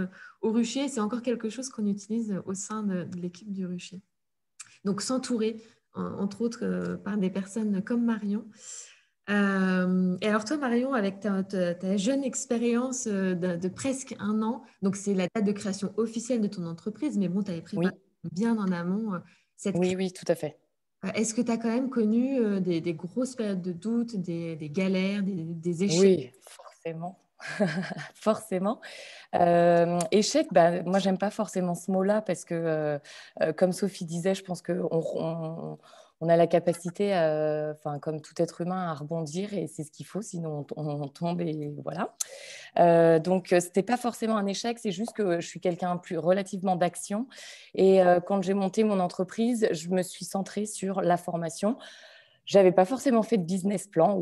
au Rucher, c'est encore quelque chose qu'on utilise au sein de l'équipe du Rucher. Donc, s'entourer, entre autres, par des personnes comme Marion. Et alors toi, Marion, avec ta jeune expérience de presque 1 an, donc c'est la date de création officielle de ton entreprise, mais bon, tu avais préparé bien en amont cette création. Oui, tout à fait. Est-ce que tu as quand même connu des grosses périodes de doute, des galères, des échecs? Oui, forcément. Forcément. Échec, moi, j'aime pas forcément ce mot-là parce que, comme Sophie disait, je pense qu'on a la capacité, comme tout être humain, à rebondir et c'est ce qu'il faut, sinon on tombe et voilà. Donc, c'était pas forcément un échec, c'est juste que je suis quelqu'un plus relativement d'action et quand j'ai monté mon entreprise, je me suis centrée sur la formation. J'avais pas forcément fait de business plan,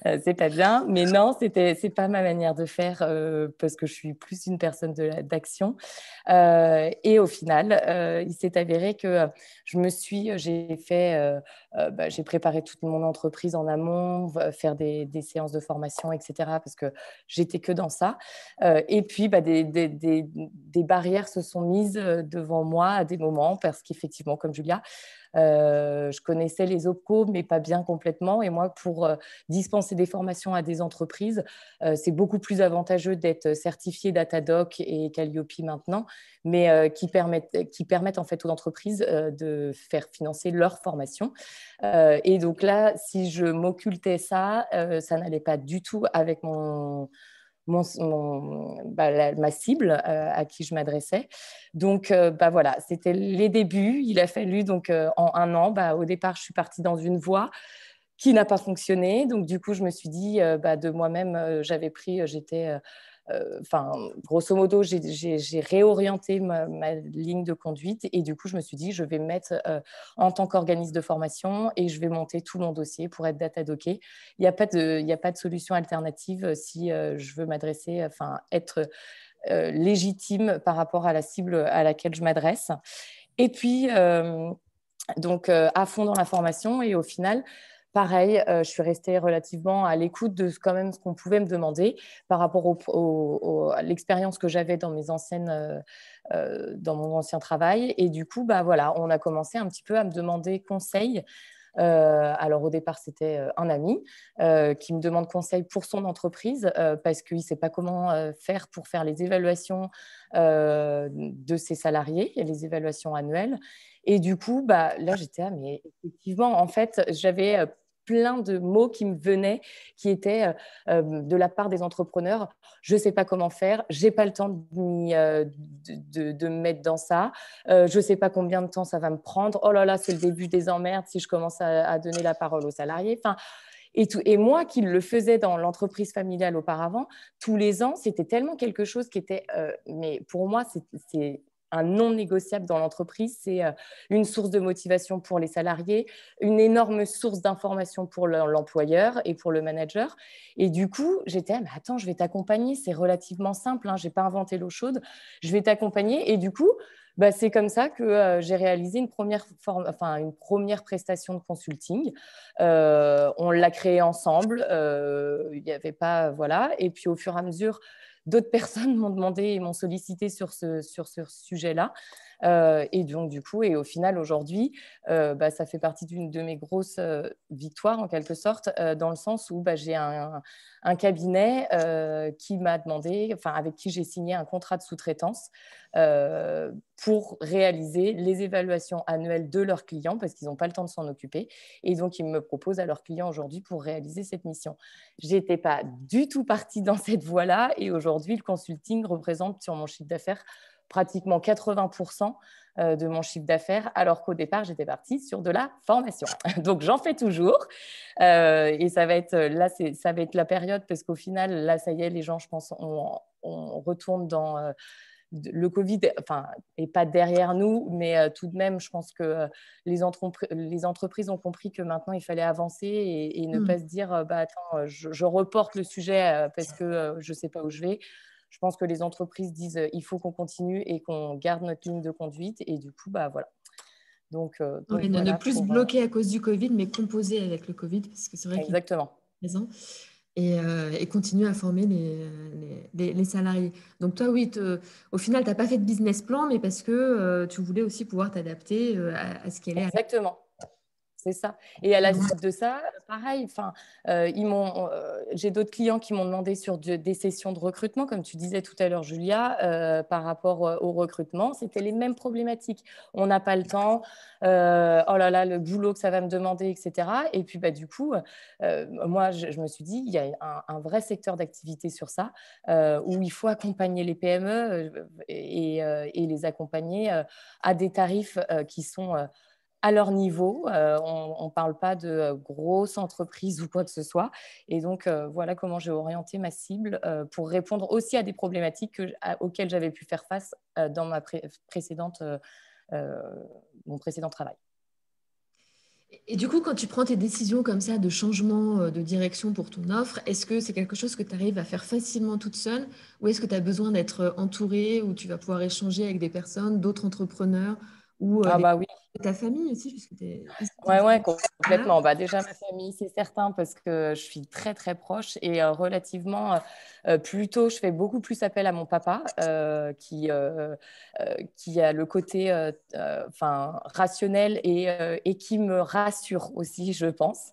c'est pas bien, mais non, c'est pas ma manière de faire parce que je suis plus une personne d'action. Et au final, il s'est avéré que j'ai préparé toute mon entreprise en amont, faire des séances de formation, etc. parce que j'étais que dans ça. Et puis, des barrières se sont mises devant moi à des moments parce qu'effectivement, comme Julia, Je connaissais les OPCO, mais pas bien complètement. Et moi, pour dispenser des formations à des entreprises, c'est beaucoup plus avantageux d'être certifié Datadoc et Calliope maintenant, mais qui permettent en fait aux entreprises de faire financer leurs formations. Et donc là, si je m'occultais ça, ça n'allait pas du tout avec ma cible à qui je m'adressais. Donc, voilà, c'était les débuts. Il a fallu, donc, en un an, au départ, je suis partie dans une voie qui n'a pas fonctionné. Donc, du coup, je me suis dit, de moi-même, grosso modo, j'ai réorienté ma ligne de conduite et du coup, je me suis dit, je vais me mettre en tant qu'organisme de formation et je vais monter tout mon dossier pour être datadocké. Il n'y a pas de solution alternative si je veux m'adresser, être légitime par rapport à la cible à laquelle je m'adresse. Et puis, donc, à fond dans la formation et au final, pareil, je suis restée relativement à l'écoute de quand même ce qu'on pouvait me demander par rapport à l'expérience que j'avais dans dans mon ancien travail. Et du coup, voilà, on a commencé un petit peu à me demander conseil. Alors au départ, c'était un ami qui me demande conseil pour son entreprise parce qu'il ne sait pas comment faire pour faire les évaluations de ses salariés et les évaluations annuelles. Et du coup, là, j'étais mais effectivement, en fait, j'avais plein de mots qui me venaient, qui étaient de la part des entrepreneurs. Je ne sais pas comment faire, je n'ai pas le temps de me mettre dans ça, je ne sais pas combien de temps ça va me prendre. Oh là là, c'est le début des emmerdes si je commence à donner la parole aux salariés. Enfin, et moi qui le faisais dans l'entreprise familiale auparavant, tous les ans, c'était tellement quelque chose qui était… mais pour moi, c'est un non négociable dans l'entreprise, c'est une source de motivation pour les salariés, une énorme source d'information pour l'employeur et pour le manager. Et du coup, j'étais, mais attends, je vais t'accompagner, c'est relativement simple, hein, je n'ai pas inventé l'eau chaude, je vais t'accompagner. Et du coup, c'est comme ça que j'ai réalisé une première prestation de consulting. On l'a créée ensemble, il n'y avait pas… Voilà. Et puis, au fur et à mesure, d'autres personnes m'ont demandé et m'ont sollicité sur ce sujet-là. Et donc, du coup, et au final, aujourd'hui, ça fait partie d'une de mes grosses victoires, en quelque sorte, dans le sens où j'ai un cabinet qui m'a demandé, avec qui j'ai signé un contrat de sous-traitance pour réaliser les évaluations annuelles de leurs clients, parce qu'ils n'ont pas le temps de s'en occuper. Et donc, ils me proposent à leurs clients aujourd'hui pour réaliser cette mission. Je n'étais pas du tout partie dans cette voie-là. Et aujourd'hui, le consulting représente sur mon chiffre d'affaires pratiquement 80% de mon chiffre d'affaires, alors qu'au départ, j'étais partie sur de la formation. Donc, j'en fais toujours. Et ça va être la période, parce qu'au final, là, ça y est, les gens, je pense, on retourne dans… le Covid n'est pas derrière nous, mais tout de même, je pense que les entreprises ont compris que maintenant, il fallait avancer et ne pas se dire attends, je reporte le sujet parce que je ne sais pas où je vais. Je pense que les entreprises disent il faut qu'on continue et qu'on garde notre ligne de conduite. Et du coup, voilà. Donc oui, voilà ne plus bloquer à cause du Covid, mais composer avec le Covid, parce que c'est vrai qu'il est présent. Et continuer à former les salariés. Donc toi, oui, au final, tu n'as pas fait de business plan, mais parce que tu voulais aussi pouvoir t'adapter à ce qu'elle est. Exactement. C'est ça. Et à la suite de ça, pareil, j'ai d'autres clients qui m'ont demandé sur des sessions de recrutement, comme tu disais tout à l'heure, Julia, par rapport au recrutement. C'était les mêmes problématiques. On n'a pas le temps. Oh là là, le boulot que ça va me demander, etc. Et puis, du coup, moi, je me suis dit, il y a un vrai secteur d'activité sur ça, où il faut accompagner les PME et les accompagner à des tarifs qui sont… à leur niveau. On ne parle pas de grosses entreprises ou quoi que ce soit. Et donc, voilà comment j'ai orienté ma cible pour répondre aussi à des problématiques auxquelles j'avais pu faire face dans mon précédent travail. Et du coup, quand tu prends tes décisions comme ça de changement de direction pour ton offre, est-ce que c'est quelque chose que tu arrives à faire facilement toute seule ou est-ce que tu as besoin d'être entourée ou tu vas pouvoir échanger avec des personnes, d'autres entrepreneurs ou oui. ta famille aussi puisque Ouais, complètement. Bah, déjà, ma famille, c'est certain, parce que je suis très, très proche et relativement, plutôt, je fais beaucoup plus appel à mon papa qui a le côté rationnel et qui me rassure aussi, je pense,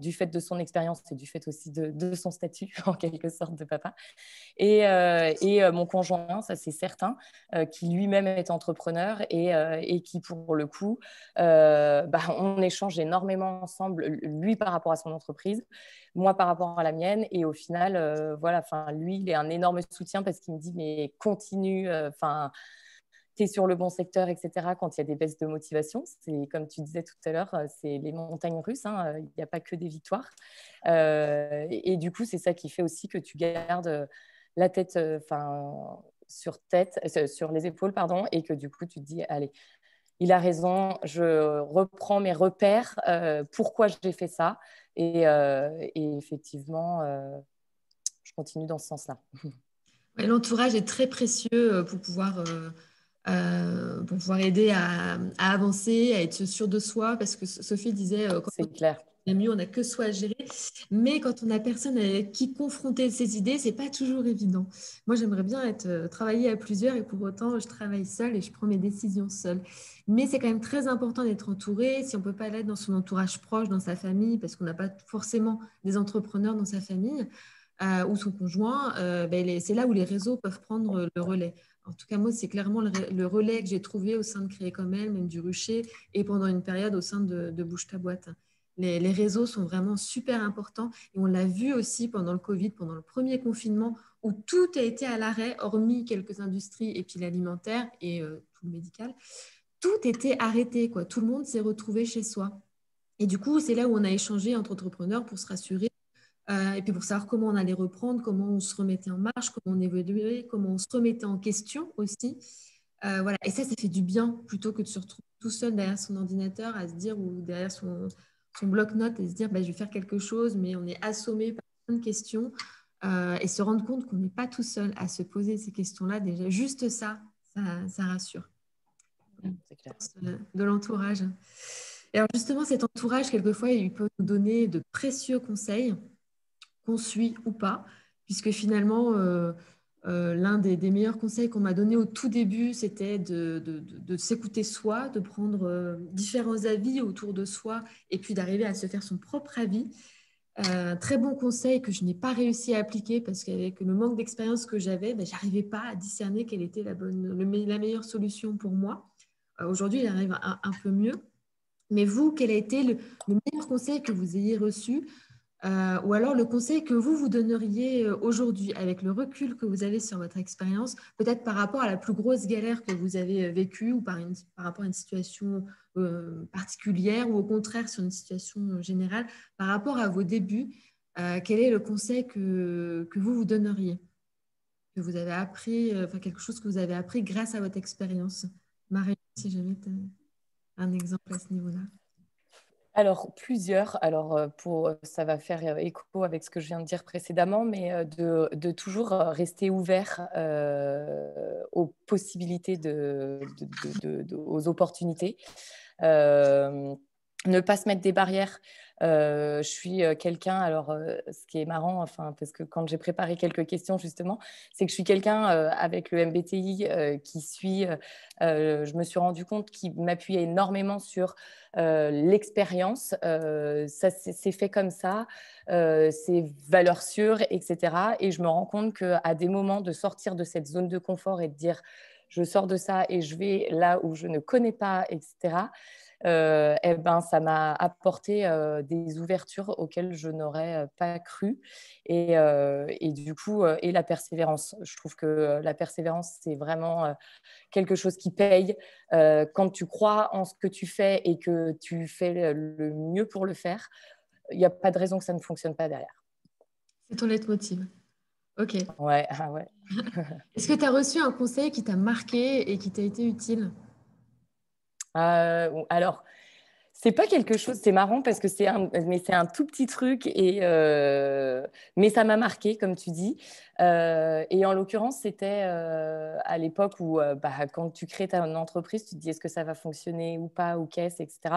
du fait de son expérience et du fait aussi de son statut, en quelque sorte, de papa. Et mon conjoint, ça c'est certain, qui lui-même est entrepreneur et qui, pour le coup, on échange énormément ensemble, lui par rapport à son entreprise, moi par rapport à la mienne. Et au final, lui, il est un énorme soutien parce qu'il me dit, mais continue, tu es sur le bon secteur, etc. Quand il y a des baisses de motivation, c'est comme tu disais tout à l'heure, c'est les montagnes russes, hein, il n'y a pas que des victoires. Et du coup, c'est ça qui fait aussi que tu gardes la tête sur les épaules, pardon, et que du coup, tu te dis, allez, il a raison, je reprends mes repères, pourquoi j'ai fait ça. Et effectivement, je continue dans ce sens-là. Ouais, l'entourage est très précieux pour pouvoir aider à avancer, à être sûr de soi, parce que Sophie disait, quand C'est clair. on est mieux, on n'a que soi à gérer, mais quand on n'a personne avec qui confronter ses idées, c'est pas toujours évident. Moi, j'aimerais bien travailler à plusieurs, et pour autant, je travaille seule et je prends mes décisions seule. Mais c'est quand même très important d'être entouré. Si on peut pas l'être dans son entourage proche, dans sa famille, parce qu'on n'a pas forcément des entrepreneurs dans sa famille, ou son conjoint, c'est là où les réseaux peuvent prendre le relais. En tout cas, moi, c'est clairement le relais que j'ai trouvé au sein de Créer comme elle, même du Rucher, et pendant une période au sein de Bouge ta boîte. Les réseaux sont vraiment super importants, et on l'a vu aussi pendant le Covid, pendant le premier confinement, où tout a été à l'arrêt, hormis quelques industries et puis l'alimentaire et tout le médical. Tout était arrêté, quoi. Tout le monde s'est retrouvé chez soi. Et du coup, c'est là où on a échangé entre entrepreneurs pour se rassurer. Et puis pour savoir comment on allait reprendre, comment on se remettait en marche, comment on évoluait, comment on se remettait en question aussi. Voilà. Et ça fait du bien plutôt que de se retrouver tout seul derrière son ordinateur à se dire, ou derrière son bloc-notes, et se dire, je vais faire quelque chose, mais on est assommé par plein de questions, et se rendre compte qu'on n'est pas tout seul à se poser ces questions-là. Déjà, juste ça rassure. C'est clair. De l'entourage. Et alors justement, cet entourage, quelquefois, il peut nous donner de précieux conseils qu'on suit ou pas, puisque finalement, l'un des meilleurs conseils qu'on m'a donné au tout début, c'était de s'écouter soi, de prendre différents avis autour de soi, et puis d'arriver à se faire son propre avis. Très bon conseil que je n'ai pas réussi à appliquer, parce qu'avec le manque d'expérience que j'avais, je n'arrivais pas à discerner quelle était la meilleure solution pour moi. Aujourd'hui, il arrive un peu mieux. Mais vous, quel a été le meilleur conseil que vous ayez reçu, ou alors le conseil que vous donneriez aujourd'hui, avec le recul que vous avez sur votre expérience, peut-être par rapport à la plus grosse galère que vous avez vécue, ou par rapport à une situation particulière, ou au contraire sur une situation générale, par rapport à vos débuts, quel est le conseil que vous donneriez, que vous avez appris, quelque chose que vous avez appris grâce à votre expérience? Marie, si jamais tu as un exemple à ce niveau-là. Alors, plusieurs. Alors, ça va faire écho avec ce que je viens de dire précédemment, mais de toujours rester ouvert aux possibilités, aux opportunités. Ne pas se mettre des barrières. Je suis quelqu'un, alors ce qui est marrant, parce que quand j'ai préparé quelques questions justement, c'est que je suis quelqu'un avec le MBTI qui suit, je me suis rendu compte qu'il m'appuyait énormément sur l'expérience. Ça, c'est fait comme ça, c'est valeurs sûres, etc. Et je me rends compte qu'à des moments, de sortir de cette zone de confort et de dire, je sors de ça et je vais là où je ne connais pas, etc., ça m'a apporté des ouvertures auxquelles je n'aurais pas cru. Et du coup, et la persévérance. Je trouve que la persévérance, c'est vraiment quelque chose qui paye. Quand tu crois en ce que tu fais et que tu fais le mieux pour le faire, il n'y a pas de raison que ça ne fonctionne pas derrière. C'est ton leitmotiv. Ok. Ouais, ah ouais. Est-ce que tu as reçu un conseil qui t'a marqué et qui t'a été utile? Alors, C'est pas quelque chose, c'est marrant parce que c'est un tout petit truc, mais ça m'a marqué, comme tu dis. Et en l'occurrence, c'était à l'époque où quand tu crées ton entreprise, tu te dis est-ce que ça va fonctionner ou pas, ou qu'est-ce, etc.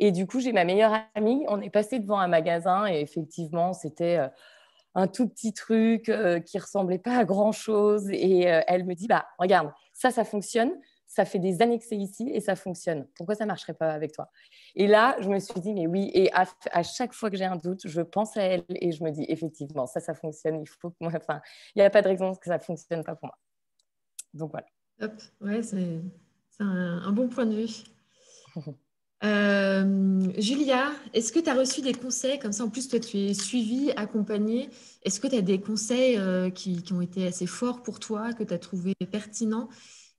Et du coup, j'ai ma meilleure amie, on est passé devant un magasin et effectivement, c'était un tout petit truc qui ressemblait pas à grand-chose. Et elle me dit, regarde, ça fonctionne. Ça fait des années que c'est ici et ça fonctionne. Pourquoi ça ne marcherait pas avec toi? Et là, je me suis dit, mais oui. Et à chaque fois que j'ai un doute, je pense à elle et je me dis, effectivement, ça fonctionne. Il faut que moi, il n'y a pas de raison que ça ne fonctionne pas pour moi. Donc voilà. Hop. Ouais, c'est un bon point de vue. Julia, est-ce que tu as reçu des conseils comme ça? En plus, toi, tu es suivie, accompagnée. Est-ce que tu as des conseils qui ont été assez forts pour toi, que tu as trouvé pertinents?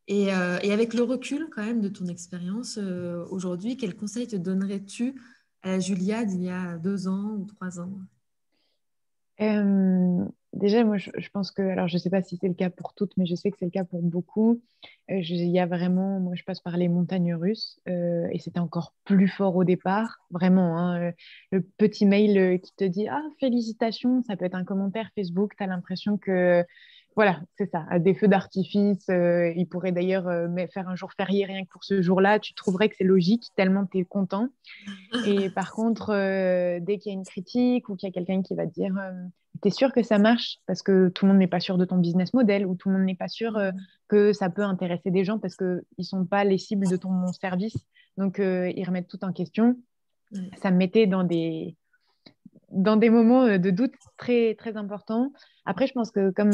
Et avec le recul quand même de ton expérience aujourd'hui, quels conseils te donnerais-tu à la Julia d'il y a 2 ans ou 3 ans? Déjà, moi, je pense que, alors je ne sais pas si c'est le cas pour toutes, mais je sais que c'est le cas pour beaucoup. Il y a vraiment, moi, je passe par les montagnes russes et c'était encore plus fort au départ, vraiment, hein. Le petit mail qui te dit, ah, félicitations, ça peut être un commentaire Facebook, tu as l'impression que, voilà, c'est ça, à des feux d'artifice, ils pourraient d'ailleurs faire un jour férié rien que pour ce jour-là, tu trouverais que c'est logique, tellement tu es content. Et par contre, dès qu'il y a une critique ou qu'il y a quelqu'un qui va te dire t'es sûr que ça marche parce que tout le monde n'est pas sûr de ton business model ou tout le monde n'est pas sûr que ça peut intéresser des gens parce qu'ils ne sont pas les cibles de ton service. Donc, ils remettent tout en question. Ouais. Ça me mettait dans des moments de doute très, très importants. Après, je pense que, comme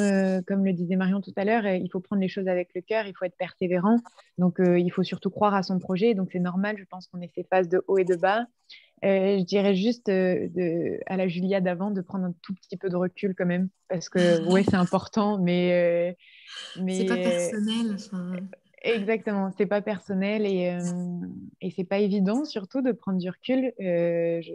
le disait Marion tout à l'heure, il faut prendre les choses avec le cœur, il faut être persévérant. Donc, il faut surtout croire à son projet. Donc, c'est normal, je pense qu'on ait ces phases de haut et de bas. Je dirais juste à la Julia d'avant de prendre un tout petit peu de recul quand même, parce que ouais, c'est important, C'est pas mais personnel. Enfin, exactement, c'est pas personnel et c'est pas évident surtout de prendre du recul.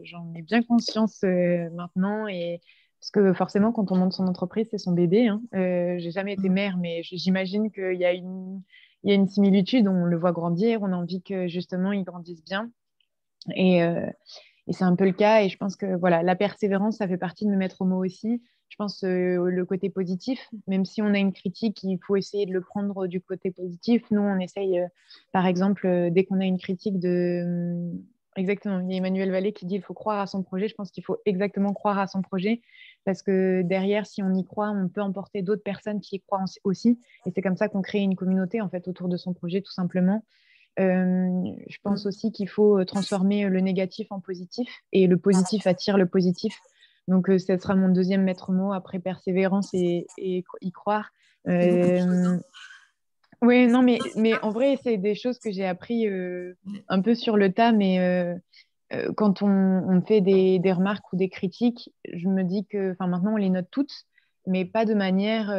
J'en ai bien conscience maintenant et parce que forcément, quand on monte son entreprise, c'est son bébé, hein. J'ai jamais été mère, mais j'imagine il y a une similitude. On le voit grandir, on a envie que justement il grandisse bien. Et, euh, et c'est un peu le cas. Et je pense que voilà, la persévérance, ça fait partie de me mettre au mot aussi. Je pense le côté positif, même si on a une critique, il faut essayer de le prendre du côté positif. Nous, on essaye, par exemple, dès qu'on a une critique exactement, il y a Emmanuel Vallée qui dit il faut croire à son projet. Je pense qu'il faut exactement croire à son projet parce que derrière, si on y croit, on peut emporter d'autres personnes qui y croient aussi. Et c'est comme ça qu'on crée une communauté en fait autour de son projet, tout simplement. Je pense aussi qu'il faut transformer le négatif en positif et le positif attire le positif. Donc, ce sera mon deuxième maître mot après persévérance et y croire. c'est beaucoup de choses, hein. Oui, non, mais en vrai, c'est des choses que j'ai appris Ouais. un peu sur le tas, mais quand on me fait des remarques ou des critiques, je me dis que, enfin, maintenant, on les note toutes, mais pas de manière,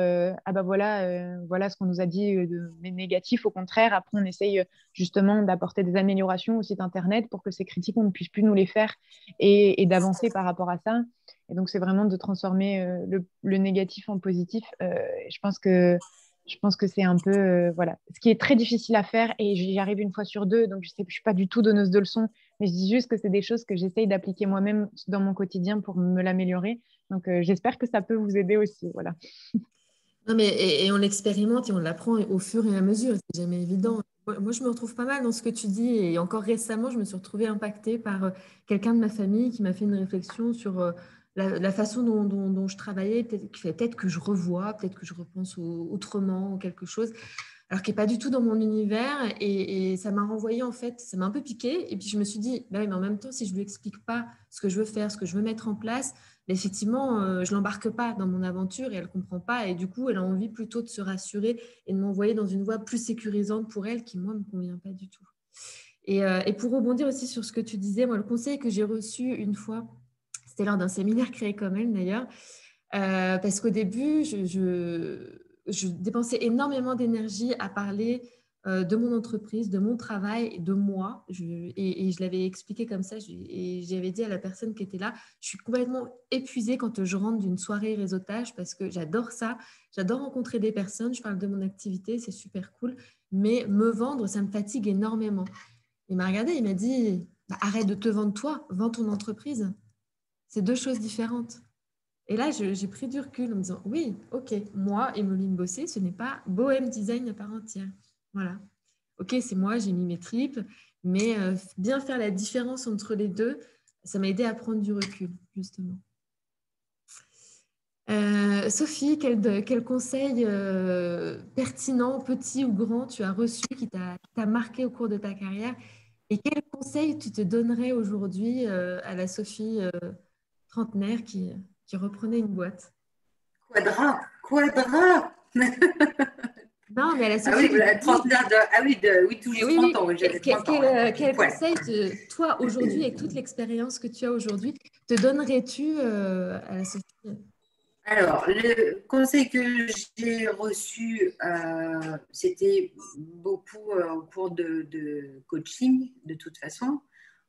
ah bah voilà, voilà ce qu'on nous a dit de négatif. Au contraire, après, on essaye justement d'apporter des améliorations au site internet pour que ces critiques, on ne puisse plus nous les faire et d'avancer par rapport à ça. Et donc, c'est vraiment de transformer le négatif en positif. Je pense que c'est un peu, voilà, ce qui est très difficile à faire et j'y arrive une fois sur deux, donc je suis pas du tout donneuse de leçons, mais je dis juste que c'est des choses que j'essaye d'appliquer moi-même dans mon quotidien pour me l'améliorer. Donc, j'espère que ça peut vous aider aussi. Voilà. Non, mais et on l'expérimente et on l'apprend au fur et à mesure. C'est jamais évident. Moi, je me retrouve pas mal dans ce que tu dis. Et encore récemment, je me suis retrouvée impactée par quelqu'un de ma famille qui m'a fait une réflexion sur la façon dont je travaillais. Peut-être que je revois, peut-être que je repense autrement ou quelque chose, alors qui n'est pas du tout dans mon univers. Et ça m'a renvoyé, en fait, ça m'a un peu piqué. Et puis, je me suis dit, bah oui, mais en même temps, si je ne lui explique pas ce que je veux faire, ce que je veux mettre en place, mais effectivement, je ne l'embarque pas dans mon aventure et elle ne comprend pas. Et du coup, elle a envie plutôt de se rassurer et de m'envoyer dans une voie plus sécurisante pour elle qui, moi, ne me convient pas du tout. Et pour rebondir aussi sur ce que tu disais, moi, le conseil que j'ai reçu une fois, c'était lors d'un séminaire créé comme elle d'ailleurs, parce qu'au début, je dépensais énormément d'énergie à parler de mon entreprise, de mon travail, de moi. Et je l'avais expliqué comme ça. Et j'avais dit à la personne qui était là, je suis complètement épuisée quand je rentre d'une soirée réseautage parce que j'adore ça. J'adore rencontrer des personnes. Je parle de mon activité, c'est super cool. Mais me vendre, ça me fatigue énormément. Il m'a regardé, il m'a dit, arrête de te vendre toi, vends ton entreprise. C'est deux choses différentes. Et là, j'ai pris du recul en me disant, oui, ok, moi, Emeline Bossé, ce n'est pas Bohème Design à part entière. Voilà. Ok, c'est moi, j'ai mis mes tripes, mais bien faire la différence entre les deux, ça m'a aidé à prendre du recul, justement. Sophie, quel conseil pertinent, petit ou grand, tu as reçu qui t'a marqué au cours de ta carrière? Et quel conseil tu te donnerais aujourd'hui à la Sophie trentenaire qui reprenait une boîte? Quadra. Non, mais à la Ah Sophie oui, la trentenaire oui, tout mais juste oui, 30 oui. ans, oui, j'avais 30 ans. Quel Ouais. conseil, toi, aujourd'hui, avec toute l'expérience que tu as aujourd'hui, te donnerais-tu à la Sophie? Alors, le conseil que j'ai reçu, c'était beaucoup au cours de coaching, de toute façon.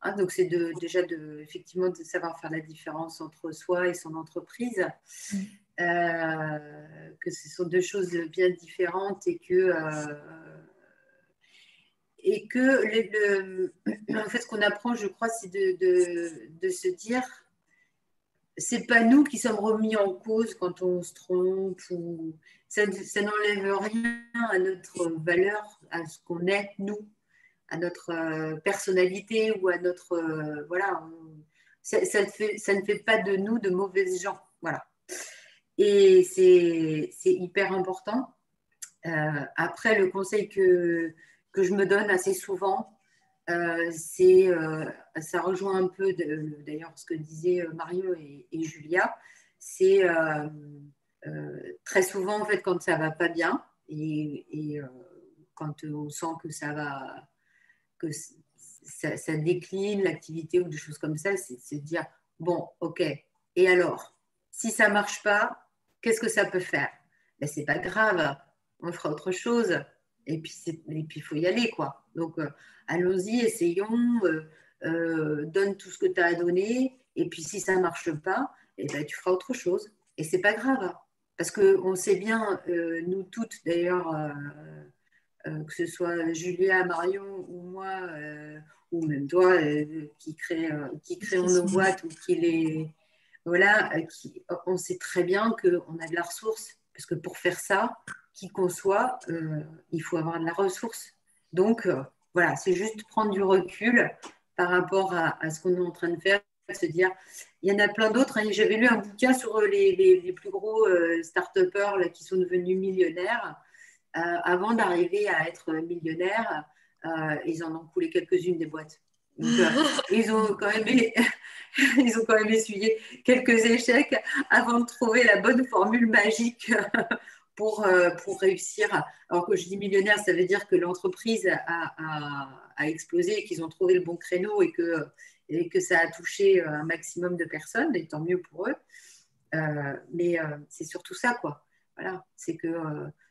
Hein, donc, c'est déjà effectivement de savoir faire la différence entre soi et son entreprise. Que ce sont deux choses bien différentes et que en fait, ce qu'on apprend, je crois, c'est de se dire c'est pas nous qui sommes remis en cause quand on se trompe ou ça n'enlève rien à notre valeur, à ce qu'on est nous, à notre personnalité ou à notre voilà, ça ne fait pas de nous de mauvaises gens, voilà. Et c'est hyper important. Après, le conseil que je me donne assez souvent, ça rejoint un peu d'ailleurs ce que disaient Mario et Julia, c'est très souvent en fait quand ça va pas bien et quand on sent que ça décline l'activité ou des choses comme ça, c'est de dire bon, ok, et alors, si ça marche pas, qu'est-ce que ça peut faire? Ben, c'est pas grave, on fera autre chose. Et puis il faut y aller, quoi. Donc, allons-y, essayons, donne tout ce que tu as à donner. Et puis, si ça ne marche pas, eh ben, tu feras autre chose. Et c'est pas grave. Parce qu'on sait bien, nous toutes d'ailleurs, que ce soit Julia, Marion ou moi, ou même toi, qui créons nos boîtes ou qui les. Voilà, on sait très bien qu'on a de la ressource. Parce que pour faire ça, qui qu'on soit, il faut avoir de la ressource. Donc, voilà, c'est juste prendre du recul par rapport à ce qu'on est en train de faire, se dire, il y en a plein d'autres. Hein. J'avais lu un bouquin sur les plus gros start-upers qui sont devenus millionnaires. Avant d'arriver à être millionnaires, ils en ont coulé quelques-unes des boîtes. Donc, ils ont quand même essuyé quelques échecs avant de trouver la bonne formule magique pour réussir. Alors que je dis millionnaire, ça veut dire que l'entreprise a explosé et qu'ils ont trouvé le bon créneau et que ça a touché un maximum de personnes, et tant mieux pour eux. Mais c'est surtout ça, quoi. Voilà, c'est que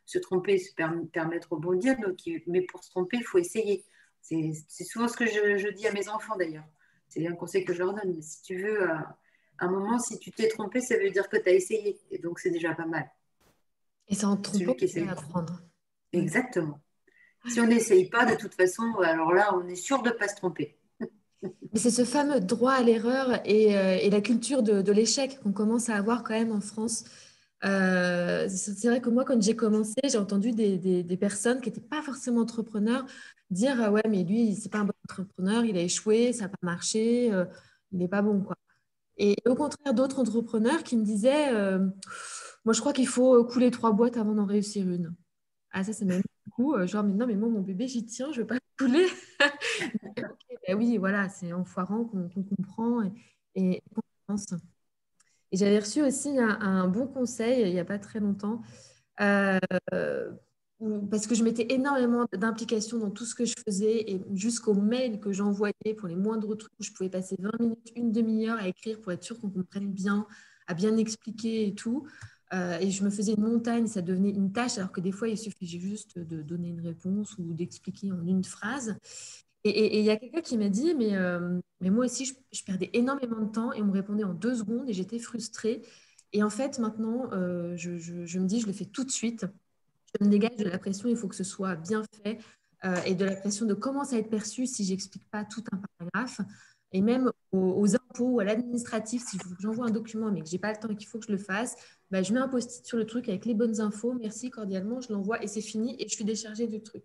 se tromper permet de rebondir, mais pour se tromper, il faut essayer. C'est souvent ce que je dis à mes enfants, d'ailleurs. C'est un conseil que je leur donne. Si tu veux, un moment, si tu t'es trompé, ça veut dire que tu as essayé. Et donc, c'est déjà pas mal. Et c'est en trompant Celui qui qu'on essaye. va apprendre. Exactement. Si on n'essaye pas, de toute façon, alors là, on est sûr de ne pas se tromper. Mais c'est ce fameux droit à l'erreur et la culture de l'échec qu'on commence à avoir quand même en France. C'est vrai que moi, quand j'ai commencé, j'ai entendu des personnes qui n'étaient pas forcément entrepreneurs dire ouais, mais lui, c'est pas un bon entrepreneur, il a échoué, ça n'a pas marché, il n'est pas bon, quoi. Et au contraire, d'autres entrepreneurs qui me disaient moi, je crois qu'il faut couler 3 boîtes avant d'en réussir une. Ah, ça m'a mis beaucoup. Genre, mais non, mais moi, mon bébé, j'y tiens, je ne veux pas couler. Ok, ben oui, voilà, c'est en foirant qu'on comprend et qu'on avance. Et j'avais reçu aussi un bon conseil il n'y a pas très longtemps, euh, parce que je mettais énormément d'implication dans tout ce que je faisais et jusqu'aux mails que j'envoyais pour les moindres trucs où je pouvais passer 20 minutes, une demi-heure à écrire pour être sûr qu'on comprenne bien, à bien expliquer et tout. Et je me faisais une montagne, ça devenait une tâche, alors que des fois, il suffisait juste de donner une réponse ou d'expliquer en une phrase. Et il y a quelqu'un qui m'a dit, mais moi aussi, je perdais énormément de temps et on me répondait en 2 secondes et j'étais frustrée. Et en fait, maintenant, je me dis, je le fais tout de suite. Je me dégage de la pression, il faut que ce soit bien fait. et de la pression de comment ça va être perçu si j'explique pas tout un paragraphe. Et même aux impôts ou à l'administratif, si j'envoie un document mais que j'ai pas le temps et qu'il faut que je le fasse, bah, je mets un post-it sur le truc avec les bonnes infos, merci cordialement, je l'envoie et c'est fini et je suis déchargée du truc.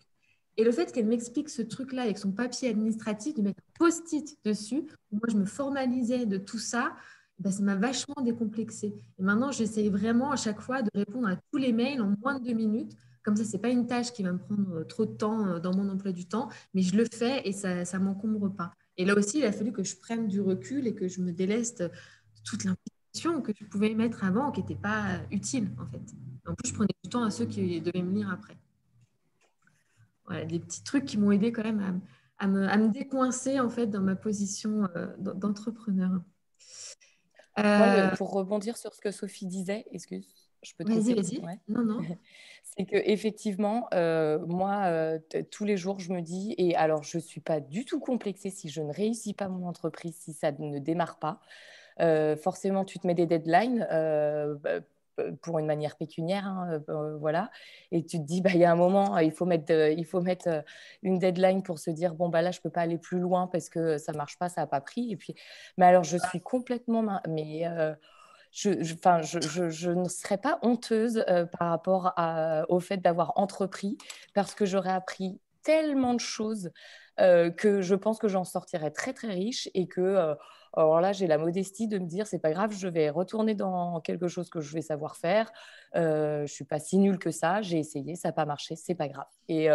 Et le fait qu'elle m'explique ce truc-là avec son papier administratif, de mettre un post-it dessus, moi je me formalisais de tout ça, bah, ça m'a vachement décomplexée. Et maintenant, j'essaye vraiment à chaque fois de répondre à tous les mails en moins de 2 minutes. Comme ça, ce n'est pas une tâche qui va me prendre trop de temps dans mon emploi du temps, mais je le fais et ça ne m'encombre pas. Et là aussi, il a fallu que je prenne du recul et que je me déleste de toute l'implication que je pouvais mettre avant, qui n'était pas utile, en fait. En plus, je prenais du temps à ceux qui devaient me lire après. Voilà, des petits trucs qui m'ont aidé quand même à me décoincer, en fait, dans ma position d'entrepreneur. Moi, pour rebondir sur ce que Sophie disait, excuse, je peux te couper? Vas-y. Ouais. Non. C'est qu'effectivement, moi, tous les jours, je me dis, et alors je ne suis pas du tout complexée si je ne réussis pas mon entreprise, si ça ne démarre pas. Forcément, tu te mets des deadlines pour une manière pécuniaire, hein, voilà. Et tu te dis, bah, il y a un moment, il faut mettre une deadline pour se dire, bon, bah, là, je ne peux pas aller plus loin parce que ça ne marche pas, ça n'a pas pris. Et puis, mais alors, je suis complètement... Mais, je ne serais pas honteuse par rapport au fait d'avoir entrepris parce que j'aurais appris tellement de choses que je pense que j'en sortirais très, très riche et que... alors là, j'ai la modestie de me dire, c'est pas grave, je vais retourner dans quelque chose que je vais savoir faire. Je suis pas si nulle que ça. J'ai essayé, ça n'a pas marché, c'est pas grave. Et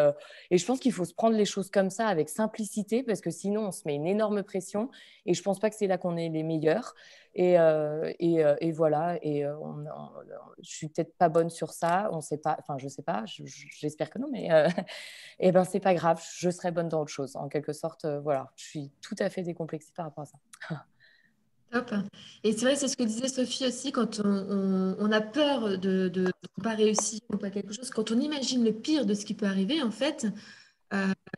je pense qu'il faut se prendre les choses comme ça avec simplicité parce que sinon, on se met une énorme pression. Et je pense pas que c'est là qu'on est les meilleurs. Et voilà. Et je suis peut-être pas bonne sur ça. On sait pas. Enfin, je sais pas. J'espère que non, mais et ben c'est pas grave. Je serai bonne dans autre chose. En quelque sorte, voilà. Je suis tout à fait décomplexée par rapport à ça. Top. Et c'est vrai, c'est ce que disait Sophie aussi, quand on a peur de ne pas réussir ou pas quelque chose, quand on imagine le pire de ce qui peut arriver, en fait,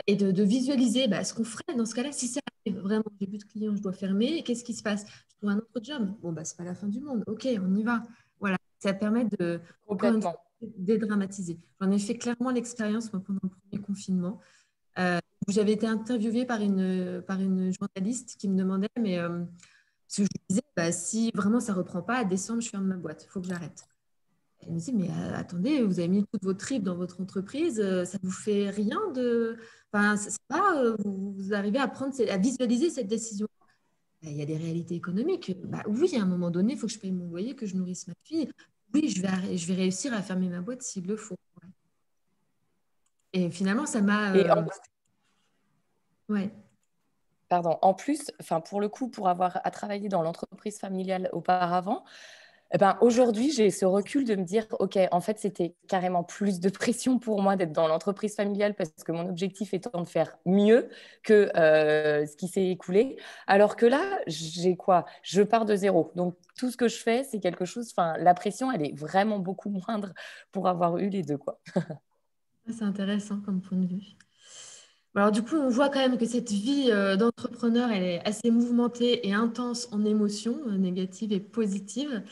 et de visualiser ce qu'on ferait dans ce cas-là, si ça arrive vraiment, j'ai plus de clients, je dois fermer, et qu'est-ce qui se passe? Je trouve un autre job. Bon, c'est pas la fin du monde. Ok, on y va. Voilà. Ça permet encore une fois, dédramatiser. J'en ai fait clairement l'expérience moi, pendant le premier confinement. Où j'avais été interviewée par une journaliste qui me demandait, mais parce que je lui disais, si vraiment ça ne reprend pas, à décembre, je ferme ma boîte, il faut que j'arrête. Elle me dit, mais attendez, vous avez mis toutes vos tripes dans votre entreprise, ça ne vous fait rien de... Enfin, c'est pas, vous arrivez à visualiser cette décision. Il y a des réalités économiques. Oui, à un moment donné, il faut que je paye mon loyer, que je nourrisse ma fille. Oui, je vais réussir à fermer ma boîte s'il le faut. Ouais. Et finalement, ça m'a... Ouais. Pardon. En plus, pour le coup, pour avoir à travailler dans l'entreprise familiale auparavant, aujourd'hui, j'ai ce recul de me dire, OK, en fait, c'était carrément plus de pression pour moi d'être dans l'entreprise familiale parce que mon objectif étant de faire mieux que ce qui s'est écoulé. Alors que là, j'ai quoi? Je pars de zéro. Donc, tout ce que je fais, c'est quelque chose, la pression, elle est vraiment beaucoup moindre pour avoir eu les deux, quoi. C'est intéressant comme point de vue. Alors du coup, on voit quand même que cette vie d'entrepreneur, elle est assez mouvementée et intense en émotions négatives et positives.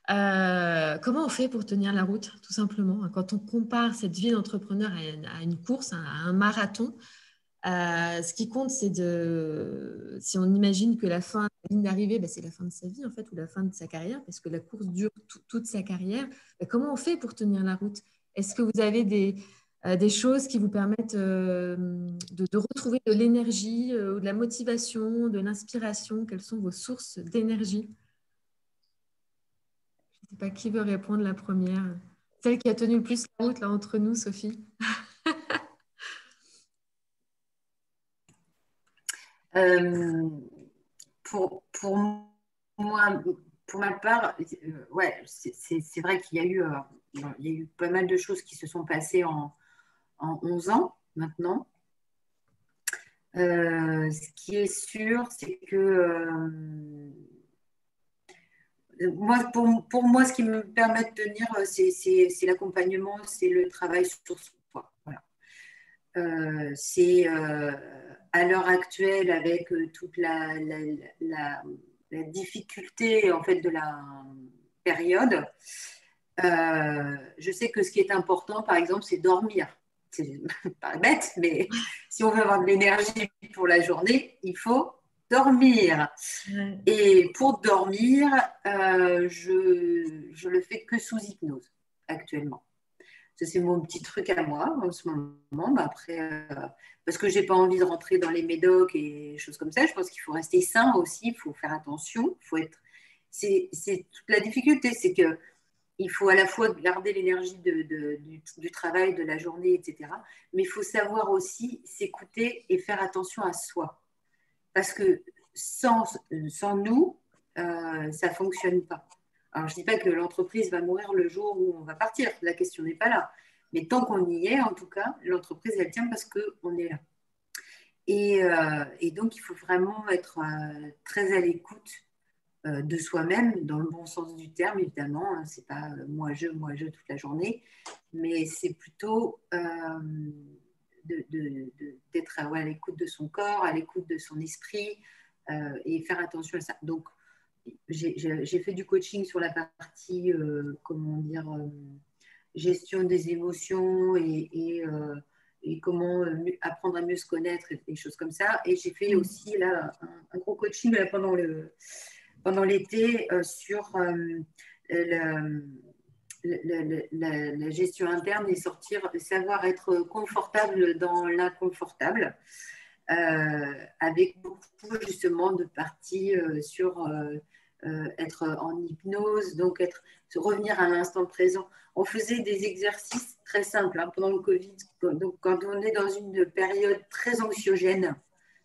Comment on fait pour tenir la route, tout simplement? Quand on compare cette vie d'entrepreneur à une course, à un marathon, ce qui compte, c'est si on imagine que la ligne d'arrivée, c'est la fin de sa vie, en fait, ou la fin de sa carrière, parce que la course dure toute sa carrière. Comment on fait pour tenir la route? Est-ce que vous avez des choses qui vous permettent de retrouver de l'énergie, ou de la motivation, de l'inspiration? Quelles sont vos sources d'énergie? Je ne sais pas qui veut répondre la première. Celle qui a tenu le plus la route là, entre nous, Sophie. Pour moi, pour ma part, ouais, c'est vrai qu'il y a eu pas mal de choses qui se sont passées en 11 ans maintenant. Ce qui est sûr, c'est que pour moi, ce qui me permet de tenir, c'est l'accompagnement, c'est le travail sur soi. Voilà. C'est à l'heure actuelle, avec toute la difficulté en fait de la période, je sais que ce qui est important, par exemple, c'est dormir. c'est pas bête, mais si on veut avoir de l'énergie pour la journée, il faut dormir. Ouais. Et pour dormir, je le fais que sous hypnose actuellement. Ça, c'est mon petit truc à moi en ce moment. Bah, après, parce que j'ai pas envie de rentrer dans les médocs et choses comme ça, je pense qu'il faut rester sain aussi, il faut faire attention. Il faut être... c'est toute la difficulté, c'est que il faut à la fois garder l'énergie du travail, de la journée, etc. Mais il faut savoir aussi s'écouter et faire attention à soi. Parce que sans nous, ça ne fonctionne pas. Alors, je ne dis pas que l'entreprise va mourir le jour où on va partir. La question n'est pas là. Mais tant qu'on y est, en tout cas, l'entreprise, elle tient parce qu'on est là. Et donc, il faut vraiment être très à l'écoute de soi-même, dans le bon sens du terme, évidemment. C'est pas moi, je toute la journée, mais c'est plutôt d'être à l'écoute de son corps, à l'écoute de son esprit et faire attention à ça. Donc, j'ai fait du coaching sur la partie, comment dire, gestion des émotions et comment apprendre à mieux se connaître et des choses comme ça. Et j'ai fait aussi là, un gros coaching là, pendant l'été sur la gestion interne et savoir être confortable dans l'inconfortable, avec beaucoup justement de parties sur être en hypnose, donc revenir à l'instant présent. On faisait des exercices très simples pendant le Covid. Donc, quand on est dans une période très anxiogène,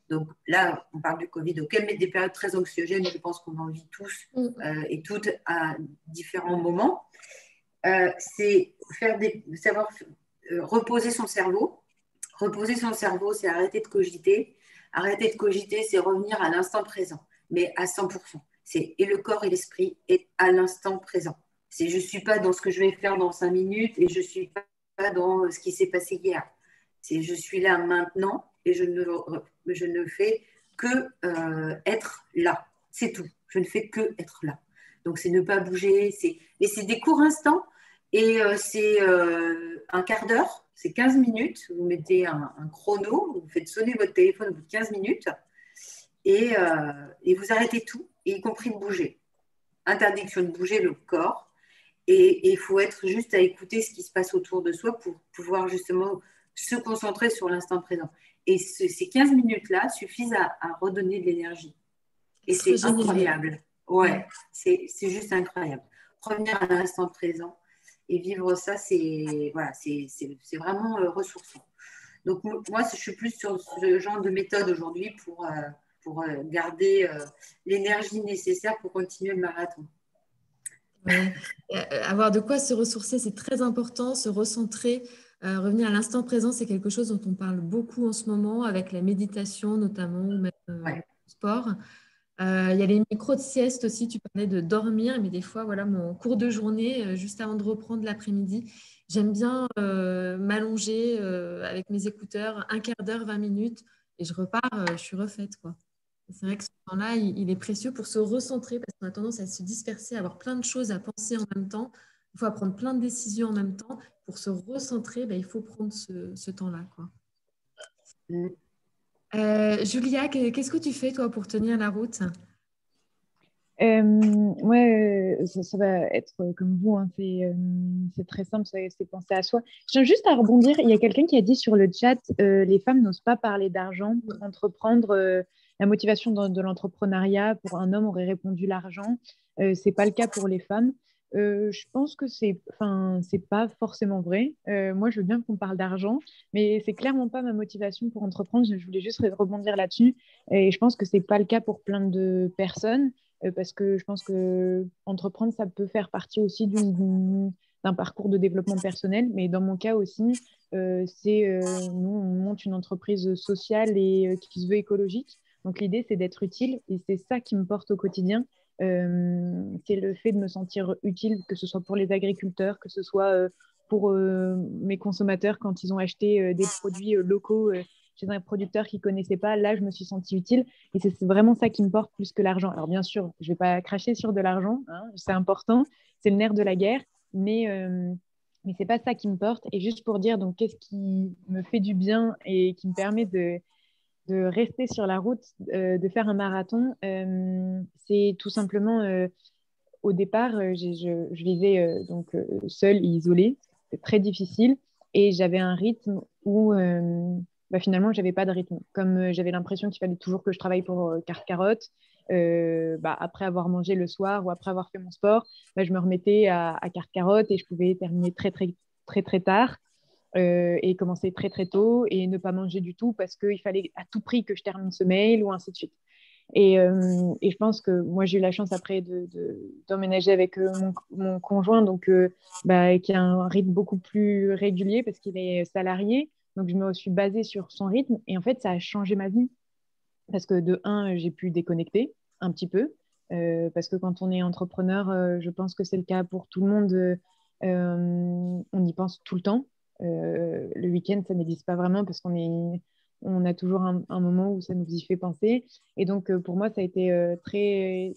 donc là, on parle du Covid, ok, mais des périodes très anxiogènes, je pense qu'on en vit tous et toutes à différents moments. C'est savoir reposer son cerveau. Reposer son cerveau, c'est arrêter de cogiter. Arrêter de cogiter, c'est revenir à l'instant présent, mais à 100%. Et le corps et l'esprit est à l'instant présent. Je ne suis pas dans ce que je vais faire dans 5 minutes et je ne suis pas dans ce qui s'est passé hier. Je suis là maintenant et je ne fais que être là. C'est tout. Je ne fais que être là. Donc, c'est ne pas bouger. Mais c'est des courts instants et c'est un quart d'heure, c'est 15 minutes. Vous mettez un chrono, vous faites sonner votre téléphone au bout de 15 minutes et vous arrêtez tout, y compris de bouger. Interdiction de bouger le corps. Et il faut être juste à écouter ce qui se passe autour de soi pour pouvoir justement se concentrer sur l'instant présent. Et ces 15 minutes-là suffisent à redonner de l'énergie. Et c'est incroyable. Ouais, c'est juste incroyable. Revenir à l'instant présent et vivre ça, c'est vraiment ressourçant. Donc moi, je suis plus sur ce genre de méthode aujourd'hui pour garder l'énergie nécessaire pour continuer le marathon. Ouais. Avoir de quoi se ressourcer, c'est très important, se recentrer, revenir à l'instant présent, c'est quelque chose dont on parle beaucoup en ce moment avec la méditation notamment, ou même le sport. Il y a les micros de sieste aussi, tu parlais de dormir, mais des fois, voilà, mon cours de journée, juste avant de reprendre l'après-midi, j'aime bien m'allonger avec mes écouteurs, un quart d'heure, 20 minutes, et je repars, je suis refaite, quoi. C'est vrai que ce temps-là, il est précieux pour se recentrer parce qu'on a tendance à se disperser, à avoir plein de choses à penser en même temps. Il faut prendre plein de décisions en même temps. Pour se recentrer, il faut prendre ce temps-là, quoi. Julia, qu'est-ce que tu fais, toi, pour tenir la route? Ouais, ça va être comme vous, hein, c'est très simple, c'est penser à soi. Je tiens juste à rebondir, il y a quelqu'un qui a dit sur le chat, les femmes n'osent pas parler d'argent pour entreprendre. La motivation de l'entrepreneuriat, pour un homme, aurait répondu l'argent. C'est pas le cas pour les femmes. Je pense que c'est pas forcément vrai. Moi, je veux bien qu'on parle d'argent, mais c'est clairement pas ma motivation pour entreprendre. Je voulais juste rebondir là-dessus. Et je pense que c'est pas le cas pour plein de personnes. Parce que je pense que entreprendre, ça peut faire partie aussi d'un parcours de développement personnel. Mais dans mon cas aussi, nous, on monte une entreprise sociale et qui se veut écologique. Donc l'idée, c'est d'être utile et c'est ça qui me porte au quotidien. C'est le fait de me sentir utile, que ce soit pour les agriculteurs, que ce soit pour mes consommateurs quand ils ont acheté des produits locaux chez un producteur qu'ils ne connaissaient pas. Là, je me suis sentie utile. Et c'est vraiment ça qui me porte plus que l'argent. Alors, bien sûr, je ne vais pas cracher sur de l'argent, hein, c'est important, c'est le nerf de la guerre, mais Mais c'est pas ça qui me porte. Et juste pour dire, donc, qu'est-ce qui me fait du bien et qui me permet de rester sur la route, de faire un marathon, c'est tout simplement, au départ, je vivais donc seule et isolée. C'était très difficile. Et j'avais un rythme où finalement, j'avais pas de rythme. Comme j'avais l'impression qu'il fallait toujours que je travaille pour Carte Carotte, après avoir mangé le soir ou après avoir fait mon sport, je me remettais à Carte Carotte et je pouvais terminer très, très, très, très tard et commencer très, très tôt et ne pas manger du tout parce qu'il fallait à tout prix que je termine ce mail ou ainsi de suite. Et je pense que moi, j'ai eu la chance après d'emménager avec mon conjoint, donc qui a un rythme beaucoup plus régulier parce qu'il est salarié. Donc, je me suis basée sur son rythme. Et en fait, ça a changé ma vie parce que de un, j'ai pu déconnecter un petit peu. Parce que quand on est entrepreneur, je pense que c'est le cas pour tout le monde. On y pense tout le temps. Le week-end, ça n'existe pas vraiment parce on a toujours un moment où ça nous y fait penser. Et donc, pour moi, ça a été très,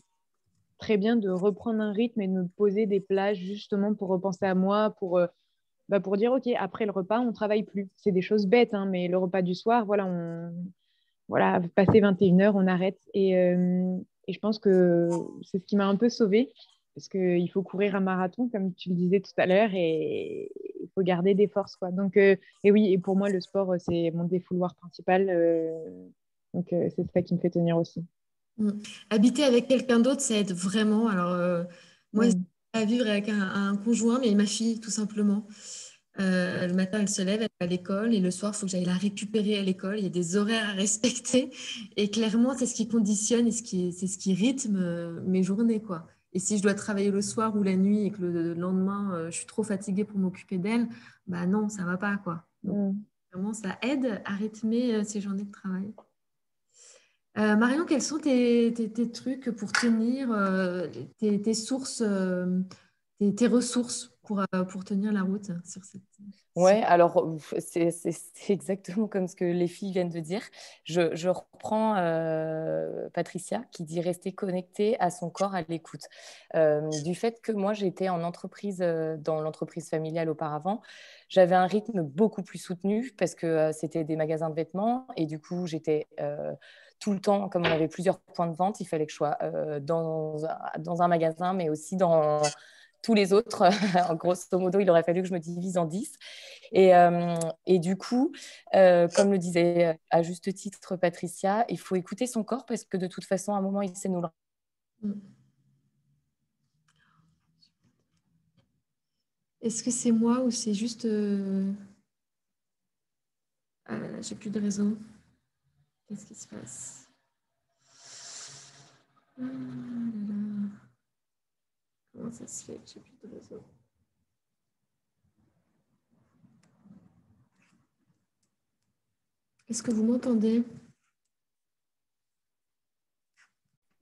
très bien de reprendre un rythme et de me poser des plages justement pour repenser à moi, pour dire, OK, après le repas, on travaille plus. C'est des choses bêtes, hein, mais le repas du soir, voilà, passé 21 heures, on arrête. Et je pense que c'est ce qui m'a un peu sauvée, parce qu'il faut courir un marathon, comme tu le disais tout à l'heure, et il faut garder des forces, quoi. Donc, et oui, et pour moi, le sport, c'est mon défouloir principal. Donc, c'est ça qui me fait tenir aussi. Mm. Habiter avec quelqu'un d'autre, ça aide vraiment. Alors, moi, c'est Mm. pas vivre avec un conjoint, mais ma fille, tout simplement. Le matin, elle se lève, elle va à l'école, et le soir, il faut que j'aille la récupérer à l'école. Il y a des horaires à respecter. Et clairement, c'est ce qui conditionne et c'est ce qui rythme mes journées, quoi. Et si je dois travailler le soir ou la nuit et que le lendemain, je suis trop fatiguée pour m'occuper d'elle, bah non, ça va pas, quoi. Donc, Mm. vraiment, ça aide à rythmer ces journées de travail. Marion, quels sont tes trucs pour tenir tes sources, tes ressources pour tenir la route sur cette... Ouais, alors c'est exactement comme ce que les filles viennent de dire. Je reprends Patricia qui dit rester connecté à son corps, à l'écoute. Du fait que moi j'étais en entreprise, dans l'entreprise familiale auparavant, j'avais un rythme beaucoup plus soutenu parce que c'était des magasins de vêtements et du coup j'étais tout le temps, comme on avait plusieurs points de vente, il fallait que je sois dans un magasin, mais aussi dans tous les autres. En grosso modo, il aurait fallu que je me divise en 10. Et du coup, comme le disait à juste titre Patricia, il faut écouter son corps parce que de toute façon, à un moment, il sait nous le... Est-ce que c'est moi ou c'est juste... Ah là là, j'ai plus de réseau. Qu'est-ce qui se passe? Ah là là. Comment ça se fait que j'ai plus de réseau? Est-ce que vous m'entendez?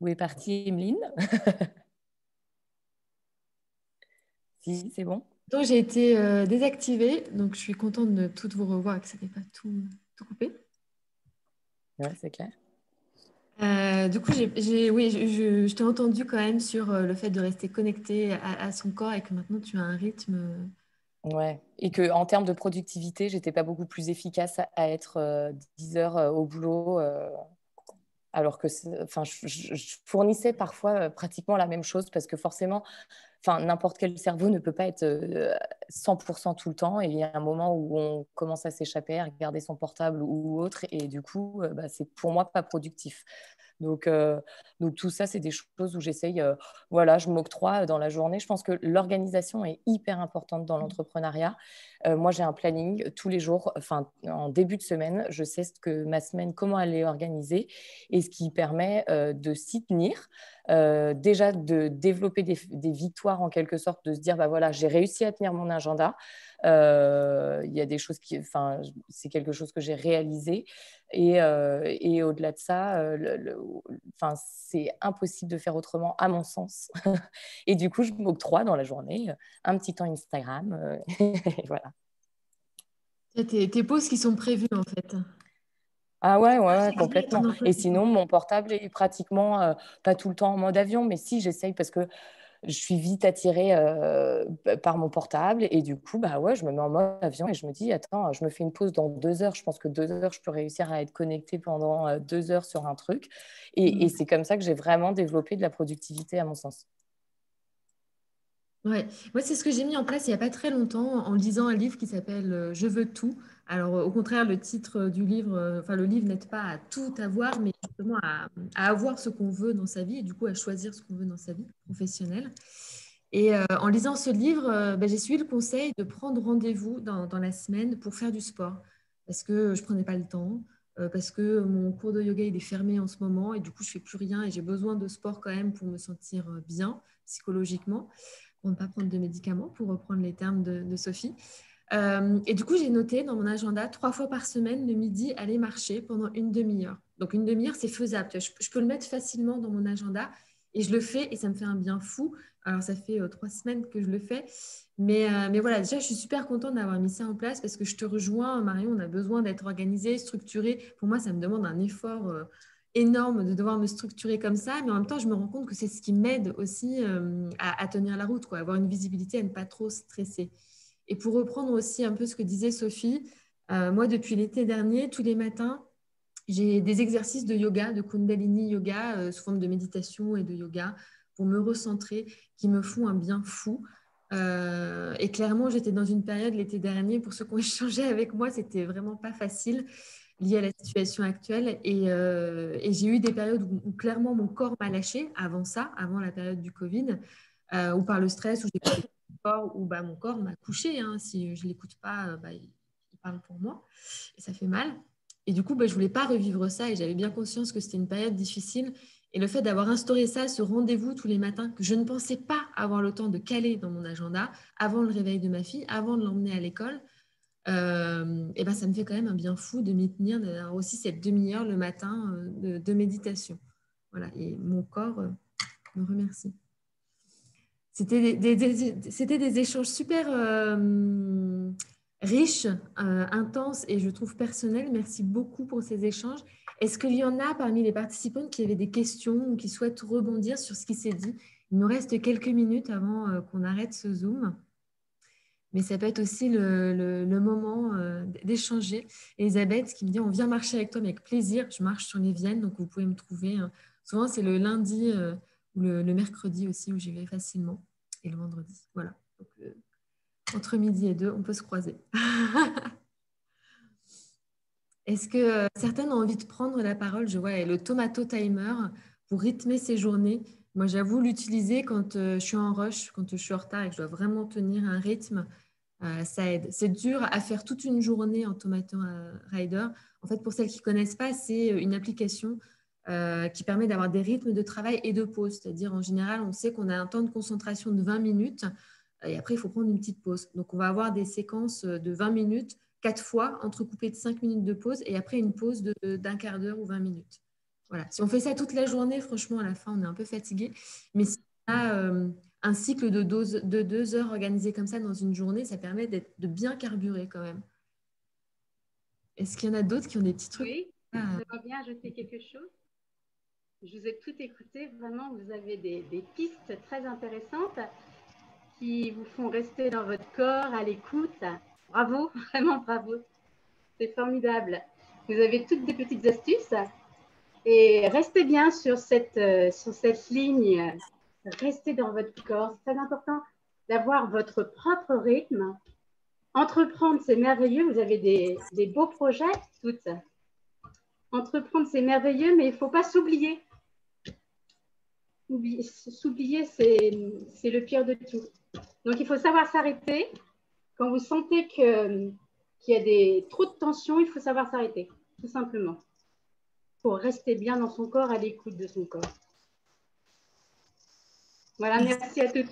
Où est partie Emeline? Si, c'est bon. Donc, j'ai été désactivée, donc je suis contente de toutes vous revoir et que ça n'ait pas tout coupé. Ouais, c'est clair. Du coup, oui, je t'ai entendu quand même sur le fait de rester connecté à son corps et que maintenant tu as un rythme. Ouais. Et qu'en termes de productivité, j'étais pas beaucoup plus efficace à être 10 heures au boulot. Alors que enfin, je fournissais parfois pratiquement la même chose parce que forcément, enfin, n'importe quel cerveau ne peut pas être 100% tout le temps. Et il y a un moment où on commence à s'échapper, à regarder son portable ou autre. Et du coup, c'est pour moi pas productif. Donc tout ça, c'est des choses où j'essaye, voilà, je m'octroie dans la journée. Je pense que l'organisation est hyper importante dans l'entrepreneuriat. Moi, j'ai un planning tous les jours, enfin, en début de semaine, je sais ma semaine, comment elle est organisée et ce qui permet de s'y tenir. Déjà, de développer des victoires en quelque sorte, de se dire, bah voilà, j'ai réussi à tenir mon agenda. Il y a des choses enfin, c'est quelque chose que j'ai réalisé. Et au-delà de ça, enfin, c'est impossible de faire autrement, à mon sens. Et du coup, je m'octroie dans la journée un petit temps Instagram. Et voilà. Tes pauses qui sont prévues en fait. Ah ouais, complètement. Et sinon, mon portable est pratiquement pas tout le temps en mode avion, mais si, j'essaye parce que je suis vite attirée par mon portable et du coup, bah ouais, je me mets en mode avion et je me dis, attends, je me fais une pause dans 2 heures. Je pense que 2 heures, je peux réussir à être connectée pendant 2 heures sur un truc. Et c'est comme ça que j'ai vraiment développé de la productivité à mon sens. Ouais, moi c'est ce que j'ai mis en place il n'y a pas très longtemps en lisant un livre qui s'appelle Je veux tout. Alors au contraire, le titre du livre, enfin le livre n'aide pas à tout avoir, mais justement à avoir ce qu'on veut dans sa vie et du coup à choisir ce qu'on veut dans sa vie professionnelle. Et en lisant ce livre, ben, j'ai suivi le conseil de prendre rendez-vous dans la semaine pour faire du sport parce que je prenais pas le temps, parce que mon cours de yoga il est fermé en ce moment et du coup je fais plus rien et j'ai besoin de sport quand même pour me sentir bien psychologiquement pour ne pas prendre de médicaments, pour reprendre les termes de Sophie. Et du coup, j'ai noté dans mon agenda 3 fois par semaine, le midi, aller marcher pendant une demi-heure. Donc, une demi-heure, c'est faisable. Je peux le mettre facilement dans mon agenda et je le fais et ça me fait un bien fou. Alors, ça fait 3 semaines que je le fais. Mais voilà, déjà, je suis super contente d'avoir mis ça en place parce que je te rejoins, Marion, on a besoin d'être organisé, structuré. Pour moi, ça me demande un effort énorme de devoir me structurer comme ça, mais en même temps, je me rends compte que c'est ce qui m'aide aussi à tenir la route, quoi, avoir une visibilité, à ne pas trop stresser. Et pour reprendre aussi un peu ce que disait Sophie, moi, depuis l'été dernier, tous les matins, j'ai des exercices de yoga, de Kundalini yoga, sous forme de méditation et de yoga, pour me recentrer, qui me font un bien fou. Et clairement, j'étais dans une période l'été dernier, pour ceux qui ont échangé avec moi, c'était vraiment pas facile lié à la situation actuelle. Et j'ai eu des périodes où clairement mon corps m'a lâché avant ça, avant la période du Covid, ou par le stress, où j'ai pas fait de sport, où bah, mon corps m'a couché. Hein. Si je ne l'écoute pas, bah, il parle pour moi et ça fait mal. Et du coup, bah, je ne voulais pas revivre ça et j'avais bien conscience que c'était une période difficile. Et le fait d'avoir instauré ça, ce rendez-vous tous les matins, que je ne pensais pas avoir le temps de caler dans mon agenda, avant le réveil de ma fille, avant de l'emmener à l'école, et ben, ça me fait quand même un bien fou de m'y tenir, d'avoir aussi cette demi-heure le matin de méditation. Voilà, et mon corps me remercie. C'était c'était des échanges super riches, intenses et je trouve personnels. Merci beaucoup pour ces échanges. Est-ce qu'il y en a parmi les participants qui avaient des questions ou qui souhaitent rebondir sur ce qui s'est dit? Il nous reste quelques minutes avant qu'on arrête ce Zoom. Mais ça peut être aussi le moment d'échanger. Elisabeth qui me dit, on vient marcher avec toi, mais avec plaisir. Je marche sur les Viennes, donc vous pouvez me trouver. Souvent, c'est le lundi ou le mercredi aussi où j'y vais facilement. Et le vendredi. Voilà. Donc, entre midi et 2, on peut se croiser. Est-ce que certaines ont envie de prendre la parole? Je vois le tomato timer pour rythmer ses journées. Moi, j'avoue l'utiliser quand je suis en rush, quand je suis en retard et que je dois vraiment tenir un rythme. Ça aide. C'est dur à faire toute une journée en Tomato Rider. En fait, pour celles qui ne connaissent pas, c'est une application qui permet d'avoir des rythmes de travail et de pause. C'est-à-dire, en général, on sait qu'on a un temps de concentration de 20 minutes et après, il faut prendre une petite pause. Donc, on va avoir des séquences de 20 minutes, 4 fois, entrecoupées de 5 minutes de pause et après une pause d'un quart d'heure ou 20 minutes. Voilà. Si on fait ça toute la journée, franchement, à la fin, on est un peu fatigué. Mais si on a un cycle de 2 heures organisé comme ça dans une journée, ça permet de bien carburer quand même. Est-ce qu'il y en a d'autres qui ont des petits trucs? Oui, j'aimerais bien ajouter quelque chose. Je vous ai tout écouté, vraiment, vous avez des pistes très intéressantes qui vous font rester dans votre corps, à l'écoute. Bravo, vraiment bravo. C'est formidable. Vous avez toutes des petites astuces et restez bien sur cette ligne. Restez dans votre corps. C'est très important d'avoir votre propre rythme. Entreprendre, c'est merveilleux. Vous avez des beaux projets, toutes. Entreprendre, c'est merveilleux, mais il ne faut pas s'oublier. S'oublier, c'est le pire de tout. Donc, il faut savoir s'arrêter. Quand vous sentez qu'il y a trop de tension, il faut savoir s'arrêter, tout simplement, pour rester bien dans son corps, à l'écoute de son corps. Voilà, merci à toutes.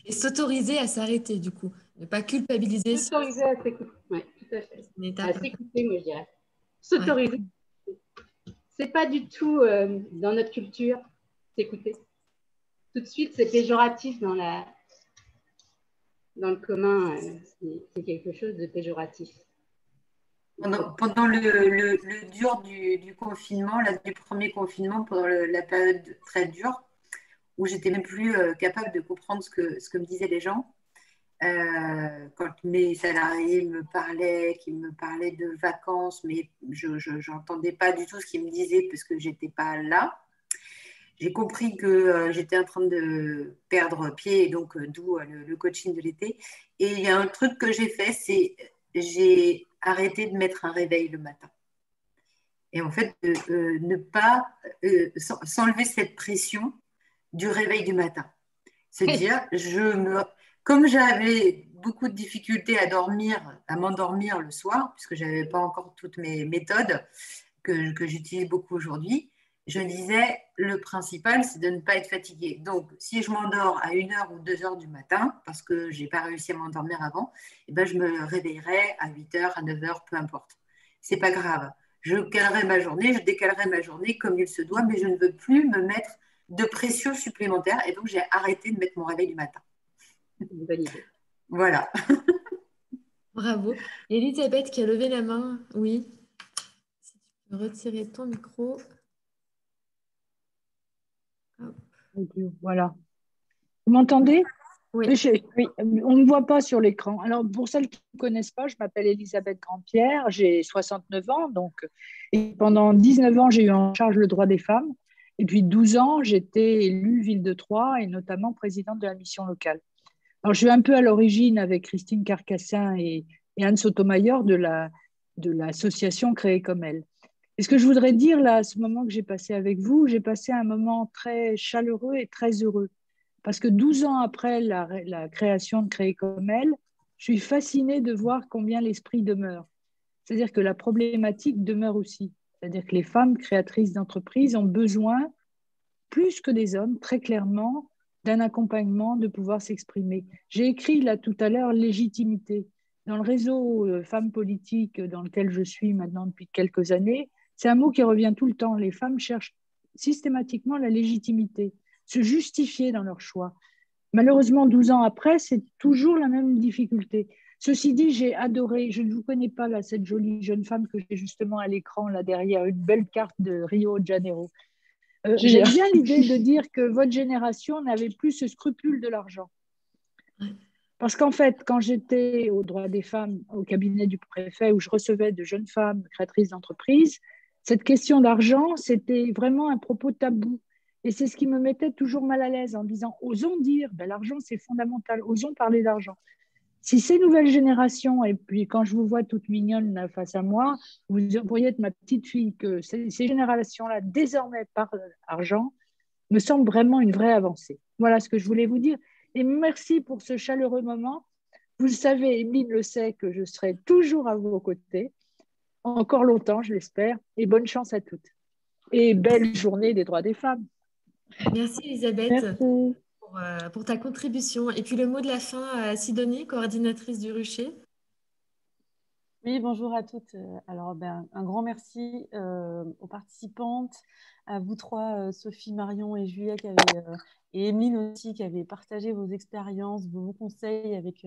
Et s'autoriser à s'arrêter, du coup. Ne pas culpabiliser. S'autoriser à s'écouter. Oui, tout à fait. À s'écouter, moi, je dirais. S'autoriser. Ouais. C'est pas du tout dans notre culture, s'écouter. Tout de suite, c'est péjoratif dans le commun. C'est quelque chose de péjoratif. Pendant le dur du confinement, du premier confinement, pendant la période très dure, où j'étais même plus capable de comprendre ce que me disaient les gens. Quand mes salariés qu'ils me parlaient de vacances, mais je n'entendais pas du tout ce qu'ils me disaient parce que j'étais pas là. J'ai compris que j'étais en train de perdre pied, et donc d'où le coaching de l'été. Et il y a un truc que j'ai fait, c'est j'ai arrêté de mettre un réveil le matin. Et en fait, ne pas s'enlever cette pression du réveil du matin. Se dire, comme j'avais beaucoup de difficultés à m'endormir le soir, puisque je n'avais pas encore toutes mes méthodes que j'utilise beaucoup aujourd'hui, je disais, le principal, c'est de ne pas être fatigué. Donc, si je m'endors à 1h ou 2h du matin, parce que je n'ai pas réussi à m'endormir avant, eh ben, je me réveillerai à 8h, à 9h, peu importe. Ce n'est pas grave. Je calerai ma journée, je décalerai ma journée comme il se doit, mais je ne veux plus me mettre de pression supplémentaire. Et donc, j'ai arrêté de mettre mon réveil du matin. Une bonne idée. Voilà. Bravo. Elisabeth qui a levé la main. Oui. Si tu peux retirer ton micro. Hop. Voilà. Vous m'entendez? Oui. Oui, on ne me voit pas sur l'écran. Alors, pour celles qui ne me connaissent pas, je m'appelle Elisabeth Grandpierre, j'ai 69 ans. Et pendant 19 ans, j'ai eu en charge le droit des femmes. Et puis 12 ans, j'étais élue ville de Troyes et notamment présidente de la mission locale. Alors, je suis un peu à l'origine avec Christine Carcassin et Anne Sotomayor de l'association Créée comme elle. Et ce que je voudrais dire là, à ce moment que j'ai passé avec vous, j'ai passé un moment très chaleureux et très heureux. Parce que 12 ans après la création de Créer comme elle, je suis fascinée de voir combien l'esprit demeure. C'est-à-dire que la problématique demeure aussi. C'est-à-dire que les femmes créatrices d'entreprises ont besoin, plus que des hommes, très clairement, d'un accompagnement, de pouvoir s'exprimer. J'ai écrit là tout à l'heure légitimité. Dans le réseau femmes politiques dans lequel je suis maintenant depuis quelques années, c'est un mot qui revient tout le temps. Les femmes cherchent systématiquement la légitimité, se justifier dans leur choix. Malheureusement, 12 ans après, c'est toujours la même difficulté. Ceci dit, j'ai adoré, je ne vous connais pas là, cette jolie jeune femme que j'ai justement à l'écran là derrière, une belle carte de Rio de Janeiro. J'aime bien l'idée de dire que votre génération n'avait plus ce scrupule de l'argent. Parce qu'en fait, quand j'étais au droit des femmes, au cabinet du préfet, où je recevais de jeunes femmes créatrices d'entreprises, cette question d'argent, c'était vraiment un propos tabou. Et c'est ce qui me mettait toujours mal à l'aise en disant, osons dire, ben, l'argent c'est fondamental, osons parler d'argent. Si ces nouvelles générations, et puis quand je vous vois toute mignonne là, face à moi, vous pourriez être ma petite fille, que ces générations-là, désormais parlent d'argent, me semble vraiment une vraie avancée. Voilà ce que je voulais vous dire. Et merci pour ce chaleureux moment. Vous le savez, Émeline le sait, que je serai toujours à vos côtés, encore longtemps, je l'espère, et bonne chance à toutes. Et belle journée des droits des femmes. Merci Elisabeth. Merci. Pour ta contribution. Et puis le mot de la fin à Sidonie, coordinatrice du Rucher. Oui, bonjour à toutes. Alors, un grand merci aux participantes, à vous trois, Sophie, Marion et Juliette, et Emeline aussi, qui avaient partagé vos expériences, vos conseils avec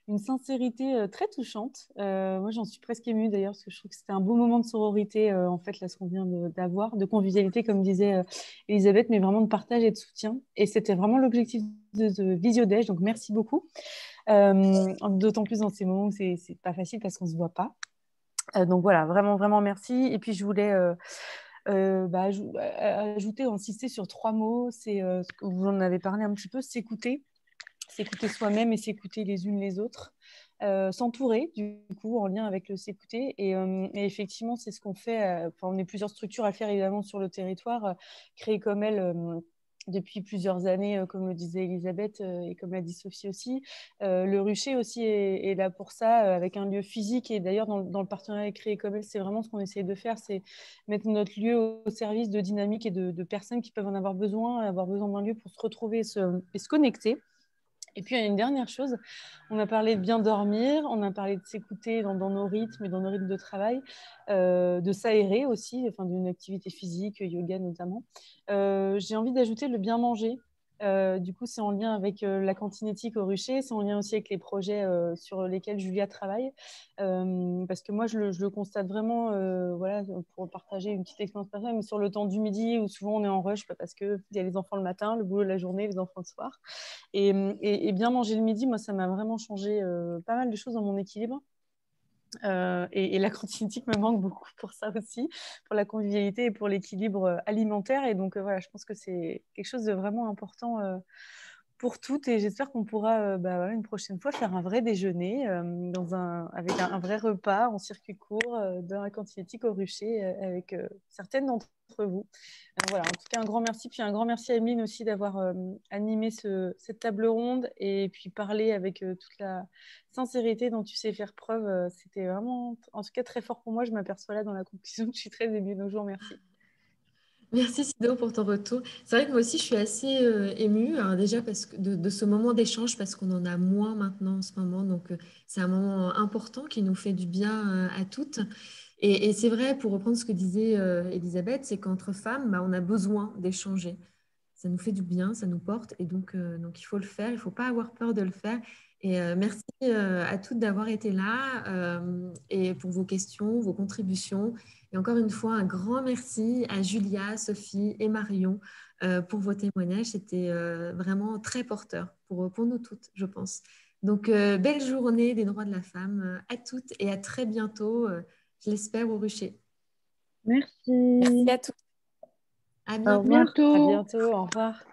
une sincérité très touchante. Moi, j'en suis presque émue d'ailleurs, parce que je trouve que c'était un beau moment de sororité, en fait, là, ce qu'on vient d'avoir, de convivialité, comme disait Elisabeth, mais vraiment de partage et de soutien. Et c'était vraiment l'objectif de ce Visiodège, donc merci beaucoup. D'autant plus dans ces moments où c'est pas facile parce qu'on se voit pas. Donc voilà, vraiment, vraiment merci. Et puis, je voulais ajouter, insister sur 3 mots. C'est ce que vous en avez parlé un petit peu, s'écouter soi-même et s'écouter les unes les autres, s'entourer du coup en lien avec le s'écouter et effectivement c'est ce qu'on fait, on est plusieurs structures à le faire évidemment sur le territoire, créer comme elle depuis plusieurs années, comme le disait Elisabeth et comme l'a dit Sophie aussi. Le Rucher aussi est là pour ça, avec un lieu physique. Et d'ailleurs, dans le partenariat avec Créer comme elle, c'est vraiment ce qu'on essaie de faire, c'est mettre notre lieu au service de dynamiques et de personnes qui peuvent en avoir besoin d'un lieu pour se retrouver et se connecter. Et puis, il y a une dernière chose, on a parlé de bien dormir, on a parlé de s'écouter dans nos rythmes et dans nos rythmes de travail, de s'aérer aussi, enfin, d'une activité physique, yoga notamment. J'ai envie d'ajouter le bien manger. Du coup, c'est en lien avec la cantinétique au Rucher, c'est en lien aussi avec les projets sur lesquels Julia travaille. Parce que moi, je le constate vraiment, voilà, pour partager une petite expérience personnelle, mais sur le temps du midi, où souvent on est en rush parce qu'il y a les enfants le matin, le boulot de la journée, les enfants le soir. Et bien manger le midi, moi, ça m'a vraiment changé pas mal de choses dans mon équilibre. Et la cantinitique me manque beaucoup pour ça aussi, pour la convivialité et pour l'équilibre alimentaire. Et donc, voilà, je pense que c'est quelque chose de vraiment important pour toutes. Et j'espère qu'on pourra une prochaine fois faire un vrai déjeuner avec un vrai repas en circuit court dans la cantinitique au Rucher avec certaines d'entre vous. Voilà, en tout cas, un grand merci. Puis un grand merci à Emeline aussi d'avoir animé cette table ronde et puis parler avec toute la sincérité dont tu sais faire preuve. C'était vraiment, en tout cas, très fort pour moi. Je m'aperçois là dans la conclusion que je suis très émue. Donc, je vous remercie. Merci Sido pour ton retour. C'est vrai que moi aussi je suis assez émue, alors déjà parce que de ce moment d'échange parce qu'on en a moins maintenant en ce moment, donc c'est un moment important qui nous fait du bien à toutes. Et c'est vrai, pour reprendre ce que disait Elisabeth, c'est qu'entre femmes, on a besoin d'échanger. Ça nous fait du bien, ça nous porte, et donc il faut le faire, il ne faut pas avoir peur de le faire. Et merci à toutes d'avoir été là et pour vos questions, vos contributions. Et encore une fois, un grand merci à Julia, Sophie et Marion pour vos témoignages. C'était vraiment très porteur pour nous toutes, je pense. Donc, belle journée des droits de la femme à toutes et à très bientôt, je l'espère, au Rucher. Merci. Merci à tous. À Au bientôt. revoir. À bientôt. Au revoir.